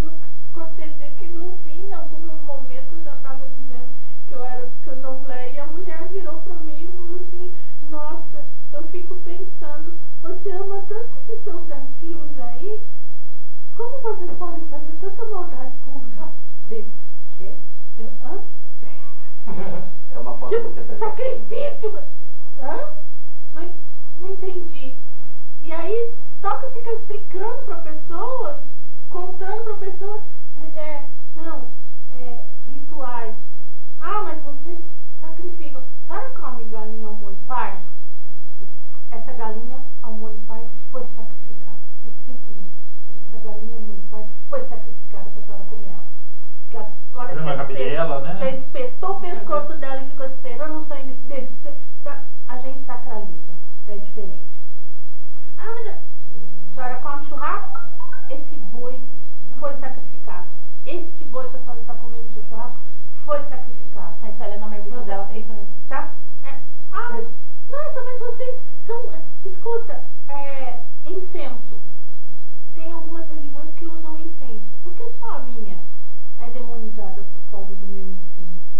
aconteceu, que no fim, em algum momento, eu já estava dizendo que eu era do Candomblé e a mulher virou para mim e falou assim, nossa, eu fico pensando, você ama tanto esses seus gatinhos aí, como vocês podem fazer tanta maldade com os gatos pretos? Que? É uma forma de interpretação. Sacrifício! Não entendi. E aí, toca ficar explicando pra pessoa, contando pra pessoa, rituais. Mas vocês sacrificam. A senhora come galinha ao molho pardo? Essa galinha ao molho pardo foi sacrificada. escuta, incenso. Tem algumas religiões que usam incenso. Por que só a minha é demonizada por causa do meu incenso?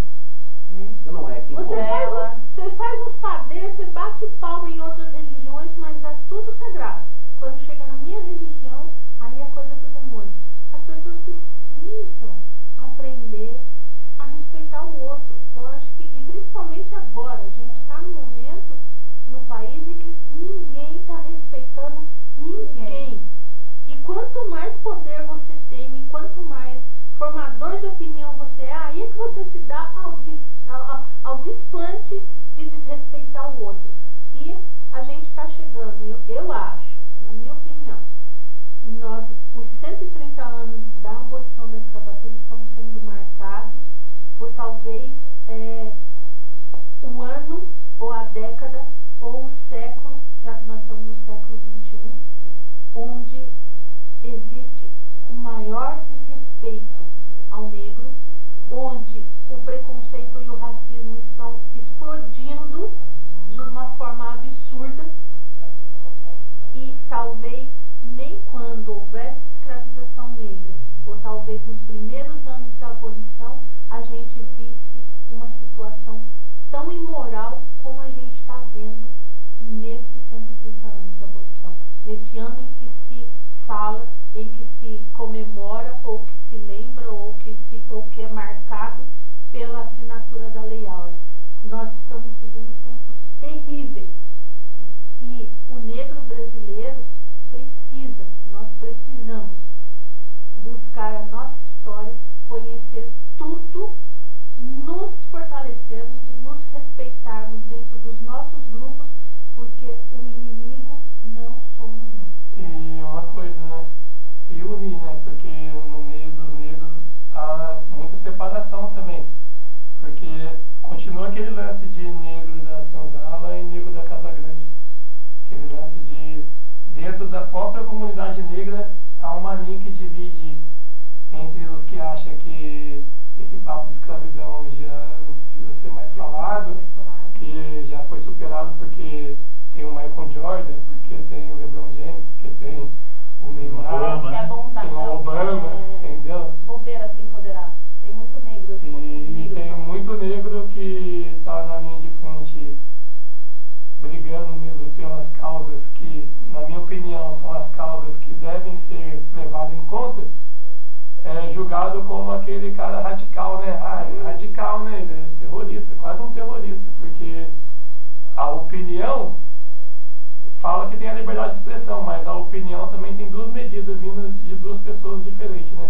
Né? Não é que você faz uns padês, você bate palma em outras religiões, mas é tudo sagrado. Quando chega na minha religião, aí é coisa do demônio. As pessoas precisam aprender a respeitar o outro. Eu acho que, e principalmente agora, a gente está num momento no país em que ninguém está respeitando ninguém. E quanto mais poder você tem, e quanto mais formador de opinião você é, aí é que você se dá ao desplante de desrespeitar o outro. E a gente está chegando, eu acho, na minha opinião, os 130 anos da abolição da escravatura estão sendo marcados por talvez o ano, ou a década, ou o século, já que nós estamos no século XXI, onde existe o maior desrespeito ao negro, onde o preconceito e o racismo estão explodindo de uma forma absurda, e talvez nem quando houvesse escravização negra, ou talvez nos primeiros anos da abolição, a gente visse uma situação tão imoral como a gente está vendo nestes 130 anos da abolição, neste ano em que se fala, em que se comemora, ou que se lembra, ou que é marcado pela assinatura da Lei Áurea. Nós estamos vivendo tempos terríveis, e o negro brasileiro nós precisamos buscar a nossa história, conhecer tudo, nos fortalecermos e nos respeitarmos dentro dos nossos grupos, porque o inimigo não somos nós. E uma coisa, né? Se unir, né? Porque no meio dos negros há muita separação também. Porque continua aquele lance de negro da senzala e negro da Casa Grande. Aquele lance de, dentro da própria comunidade negra, há uma linha que divide entre os que acham que esse papo de escravidão já não precisa ser mais falado, que já foi superado porque tem o Michael Jordan, porque tem o LeBron James, porque tem o Neymar, que é bondade, tem o Obama, entendeu? Bobeira se empoderar. Tem muito negro. E tem muito negro que está na linha de frente brigando mesmo pelas causas que, na minha opinião, são as causas que devem ser levadas em conta, julgado como aquele cara radical, né? Ele é radical, né? Ele é terrorista, quase um terrorista, porque a opinião fala que tem a liberdade de expressão, mas a opinião também tem duas medidas vindo de duas pessoas diferentes, né?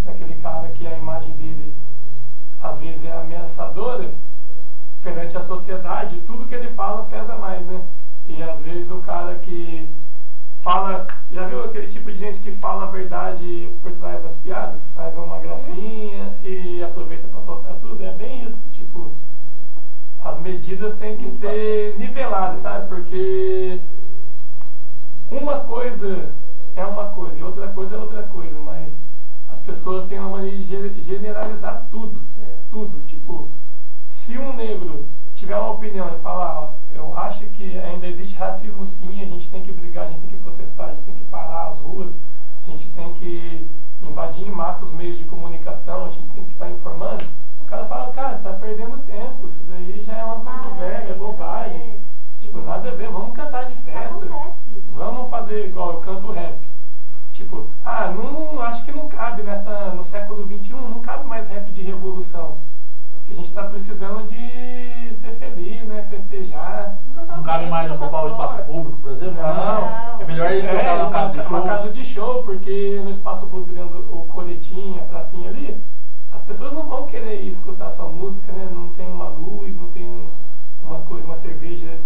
Daquele cara que a imagem dele às vezes é ameaçadora perante a sociedade, tudo que ele fala pesa mais, né? E às vezes o cara que fala, já viu aquele tipo de gente que fala a verdade por trás das piadas? Faz uma gracinha e aproveita para soltar tudo, é bem isso, tipo, as medidas têm que ser niveladas, sabe? Porque uma coisa é uma coisa e outra coisa é outra coisa, mas as pessoas têm uma mania de generalizar tudo, tudo, tipo, se um negro tiver uma opinião e falar, eu acho que ainda existe racismo sim, a gente tem que brigar, a gente tem que protestar, a gente tem que parar as ruas, a gente tem que invadir em massa os meios de comunicação, a gente tem que estar informando, o cara fala, cara, você está perdendo tempo, isso daí já é um assunto velho, é bobagem, tipo, nada a ver, vamos cantar de festa, vamos fazer igual eu canto rap. Tipo, não, acho que não cabe no século XXI, não cabe mais rap de revolução. Porque a gente está precisando de ser feliz, né? Festejar. Não cabe mais ocupar o espaço público, por exemplo? Não. É melhor ir tocar numa casa de show. Uma casa de show, porque no espaço público, dentro do coletinho, a pracinha ali, as pessoas não vão querer ir escutar sua música, né? Não tem uma luz, não tem uma coisa, uma cerveja.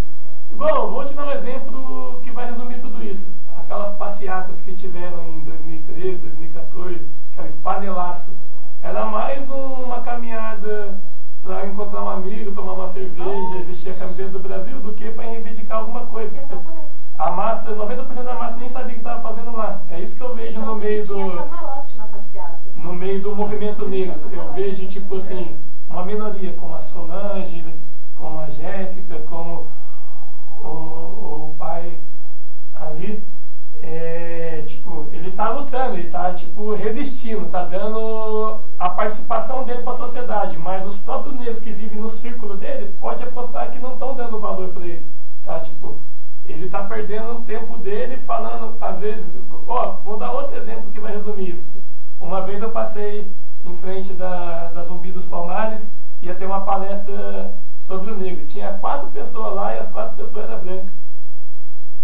Igual, vou te dar um exemplo que vai resumir tudo isso. Aquelas passeatas que tiveram em 2013, 2014, aquele panelaço. Era mais uma caminhada para encontrar um amigo, tomar uma cerveja, vestir a camiseta do Brasil, do que para reivindicar alguma coisa. Exatamente. A massa, 90% da massa nem sabia o que estava fazendo lá. É isso que eu vejo no meio do... Tinha camarote na passeata. No meio do movimento negro. Eu vejo, tipo assim, uma minoria, como a Solange, como a Jéssica, como o pai lutando, ele tá tipo resistindo, tá dando a participação dele para a sociedade, mas os próprios negros que vivem no círculo dele, pode apostar que não estão dando valor para ele, tá? Tipo, ele tá perdendo o tempo dele falando, às vezes, vou dar outro exemplo que vai resumir isso. Uma vez eu passei em frente da Zumbi dos Palmares, ia ter uma palestra sobre o negro, tinha 4 pessoas lá e as 4 pessoas eram brancas.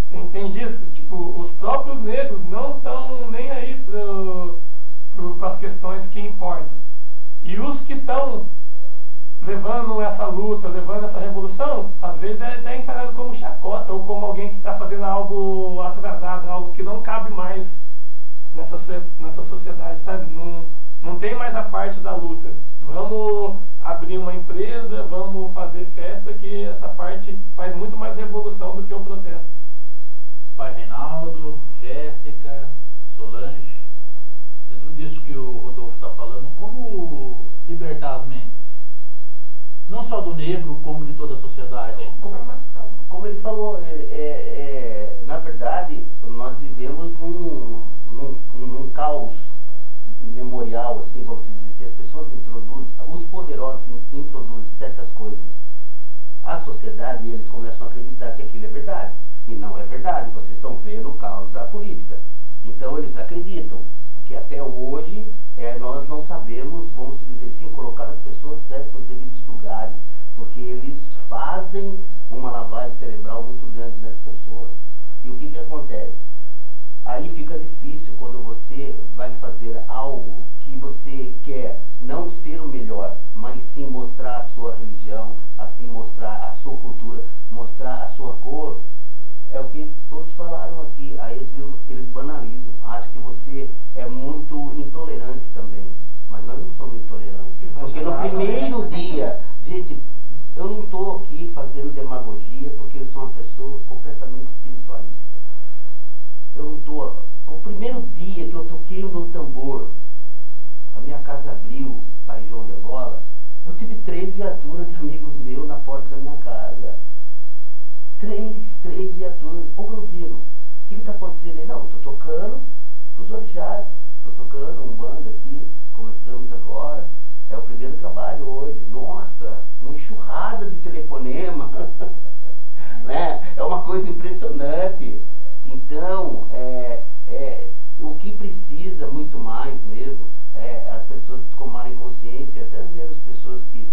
Você entende isso? Tipo, os próprios negros não estão nem aí para as questões que importam. E os que estão levando essa luta, levando essa revolução, às vezes é até encarado como chacota ou como alguém que está fazendo algo atrasado, algo que não cabe mais nessa sociedade, sabe? Não tem mais a parte da luta. Vamos abrir uma empresa, vamos fazer festa, que essa parte faz muito mais revolução do que o protesto. Pai Reinaldo, Jéssica, Solange, dentro disso que o Rodolfo está falando, como libertar as mentes? Não só do negro, como de toda a sociedade. Informação. Como ele falou, na verdade, nós vivemos num caos memorial, assim, vamos dizer assim. As pessoas introduzem, os poderosos introduzem certas coisas à sociedade e eles começam a acreditar que aquilo é verdade. E não é verdade, vocês estão vendo o caos da política. Então eles acreditam que até hoje nós não sabemos, vamos dizer assim, colocar as pessoas certas nos devidos lugares, porque eles fazem uma lavagem cerebral muito grande nas pessoas. E o que acontece? Aí fica difícil quando você vai fazer algo que você quer não ser o melhor, mas sim mostrar a sua religião, assim mostrar a sua cultura, mostrar a sua cor. É o que todos falaram aqui, aí eles banalizam, acham que você é muito intolerante também, mas nós não somos intolerantes, porque no primeiro dia, gente, eu não estou aqui fazendo demagogia, porque eu sou uma pessoa completamente espiritualista. Eu não estou, o primeiro dia que eu toquei o meu tambor, a minha casa abriu, Pai João de Angola, eu tive 3 viaturas de amigos meus na porta da minha casa. 3 viaturas. Ô Galdino, o que está acontecendo aí? Não, eu estou tocando para os orixás, estou tocando um banda aqui, começamos agora, é o primeiro trabalho hoje. Nossa, uma enxurrada de telefonema, né? É uma coisa impressionante. Então, o que precisa muito mais mesmo é as pessoas tomarem consciência, até as mesmas pessoas que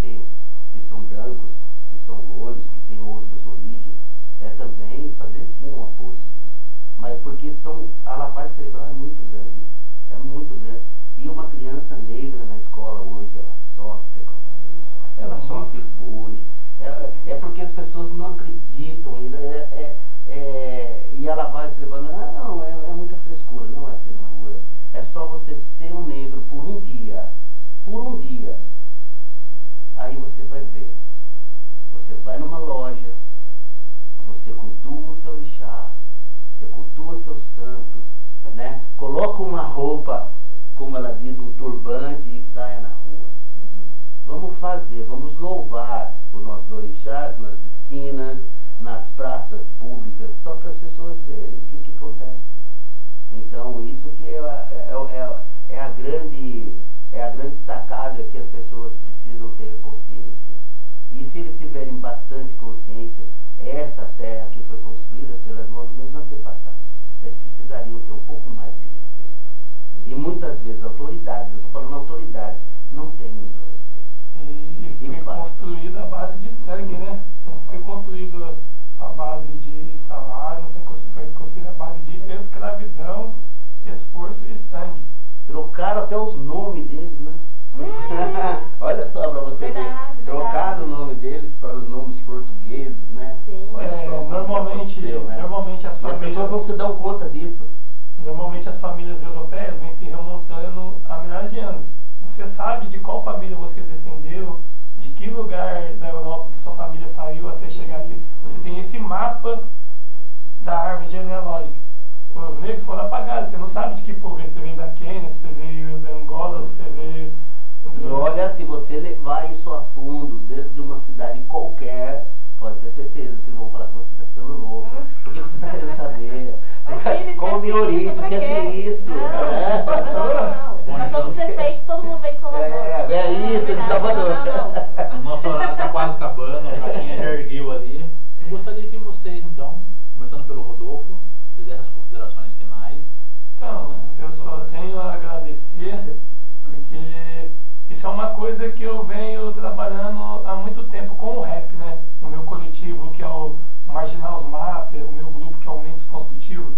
são brancos, que são loiros, que têm outras origens, também fazer sim um apoio, sim. Mas porque a lavagem cerebral é muito grande, E uma criança negra na escola hoje, ela sofre preconceito, ela sofre bullying, é porque as pessoas não acreditam ainda, e a lavagem cerebral, não, é muita frescura, não é frescura. É só você ser um negro por um dia, aí você vai ver. Você vai numa loja, você cultua o seu orixá, você cultua o seu santo, né? Coloca uma roupa, como ela diz, um turbante e saia na rua. Vamos louvar os nossos orixás nas esquinas, nas praças públicas, só para as pessoas verem o que acontece. Então isso que é a grande sacada que as pessoas precisam ter consciência. E se eles tiverem bastante consciência, essa terra que foi construída pelas mãos dos meus antepassados, eles precisariam ter um pouco mais de respeito. E muitas vezes autoridades, eu estou falando autoridades, não tem muito respeito. E foi construída à base de sangue, né? Não foi construído à base de salário, não foi construída à base de escravidão, esforço e sangue. Trocaram até os nomes deles, né? Olha só para você ver. Trocaram o nome deles para os nomes portugueses, né? Sim. Normalmente as famílias... E as pessoas não se dão conta disso. Normalmente as famílias europeias vêm se remontando há milhares de anos. Você sabe de qual família você descendeu, de que lugar da Europa que sua família saiu até chegar aqui. Você tem esse mapa da árvore genealógica. Os negros foram apagados. Você não sabe de que povo você veio da Quênia, você veio da Angola, você veio... E olha, se você levar isso a fundo, dentro de uma cidade qualquer, pode ter certeza que eles vão falar que você está ficando louco. Por que você está querendo saber? Imagina, Come esquece Oriente, isso, pra quê? esquece isso. Não, É. não. Pra todos os efeitos, todo mundo vem de Salvador. É isso, de verdade. Salvador. Não. Nosso horário está quase acabando, a rainha já ergueu ali. Eu gostaria que vocês, então, começando pelo Rodolfo, fizessem as considerações finais. Então, eu só tenho a agradecer, porque isso é uma coisa que eu venho trabalhando há muito tempo com o rap, né? O meu coletivo, que é o Marginals Máfia, o meu grupo, que é o Mentes Construtivo.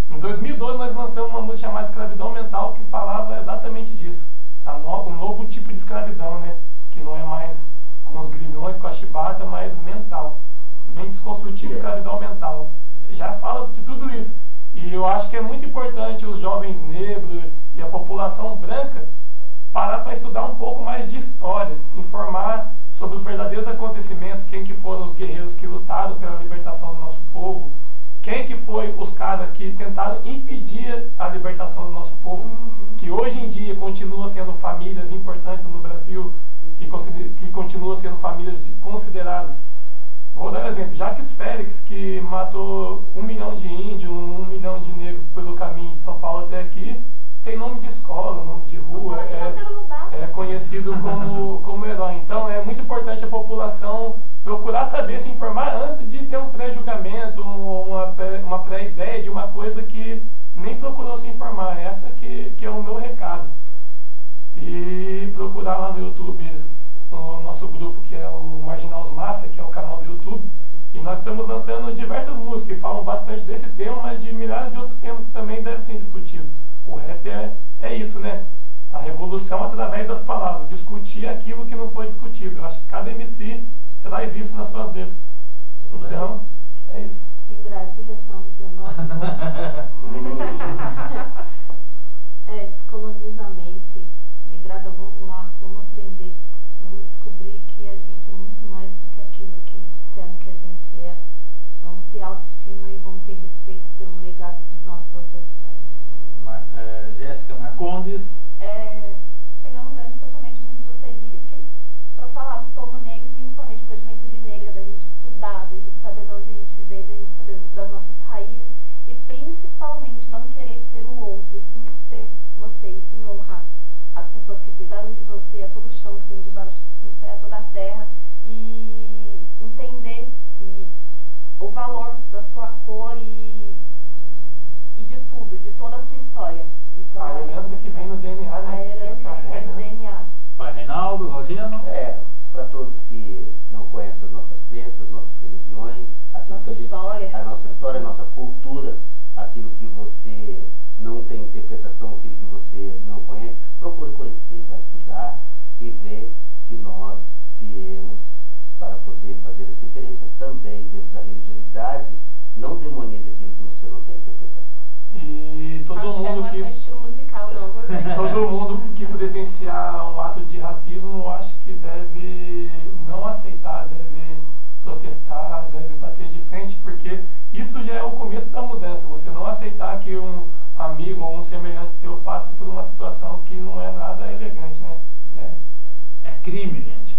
Em 2012 nós lançamos uma música chamada Escravidão Mental, que falava exatamente disso. Um novo tipo de escravidão, né? Que não é mais com os grilhões, com a chibata, mas mental. Mentes Construtivas, escravidão mental. Já fala de tudo isso. E eu acho que é muito importante os jovens negros e a população branca parar para estudar um pouco mais de história, se informar sobre os verdadeiros acontecimentos, quem que foram os guerreiros que lutaram pela libertação do nosso povo, quem que foi os caras que tentaram impedir a libertação do nosso povo, que hoje em dia continua sendo famílias importantes no Brasil, que continua sendo famílias consideradas. Vou dar um exemplo, Jacques Félix, que matou 1 milhão de índios, 1 milhão de negros pelo caminho de São Paulo até aqui, tem nome de escola, nome de rua, é conhecido como herói. Então é muito importante a população procurar saber, se informar antes de ter um pré-julgamento, uma pré-ideia de uma coisa que nem procurou se informar. Essa que é o meu recado. E procurar lá no YouTube o nosso grupo, que é o Marginals Máfia, que é o canal do YouTube. E nós estamos lançando diversas músicas que falam bastante desse tema, mas de milhares de outros temas que também devem ser discutidos. O rap é isso, né? A revolução através das palavras, discutir aquilo que não foi discutido. Eu acho que cada MC traz isso nas suas letras. Então, é isso. Em Brasília são 19 horas. Descoloniza a mente. Negrada, vamos lá, vamos aprender. Vamos descobrir que a gente é muito mais do que aquilo que disseram que a gente era. Vamos ter autoestima e vamos ter respeito pelo legado dos nossos ancestrais. Jéssica Marcondes. Pegando um gancho totalmente no que você disse, para falar para o povo negro, principalmente para a juventude negra, da gente estudar, da gente saber de onde a gente veio, da gente saber das nossas raízes e principalmente não querer ser o outro, e sim ser você, e sim honrar as pessoas que cuidaram de você, a todo o chão que tem debaixo do seu pé, a toda a terra, e entender que o valor da sua cor e de tudo, de toda a sua história. Então, a herança que vem no DNA, né? A herança que vem no DNA. Pai Reinaldo, Galdino. Para todos que não conhecem as nossas crenças, nossas religiões, Nossa história. A nossa história, a nossa cultura, aquilo que você não tem interpretação, aquilo que você não conhece, procure conhecer, vai estudar e ver que nós viemos para poder fazer as diferenças também dentro da religiosidade. Não demonize aquilo que você não tem interpretação. E todo mundo que... Não é só estilo musical, não, viu, gente? Todo mundo que presenciar um ato de racismo, eu acho que deve não aceitar, deve protestar, deve bater de frente, porque isso já é o começo da mudança. Você não aceitar que um amigo ou um semelhante seu passe por uma situação que não é nada elegante, né? É crime, gente.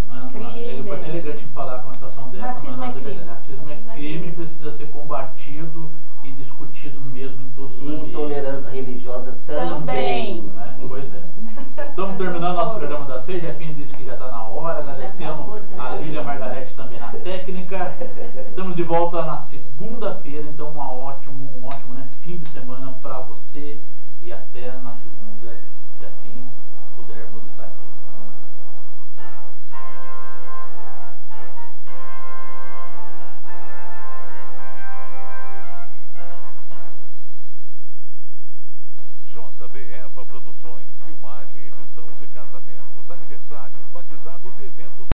Ele foi até elegante em falar com uma situação dessa. Racismo é crime. Racismo é crime, precisa ser combatido e discutido mesmo em todos os ambientes. Intolerância religiosa também. Né? Pois é. Estamos terminando nosso programa da CEI. Jefinho disse que já está na hora. Agradecemos a Lília Margarete também na técnica. Estamos de volta na segunda-feira, então um ótimo fim de semana para você e até na segunda, se assim pudermos estar aqui. JB Eva Produções, filmagem e edição de casamentos, aniversários, batizados e eventos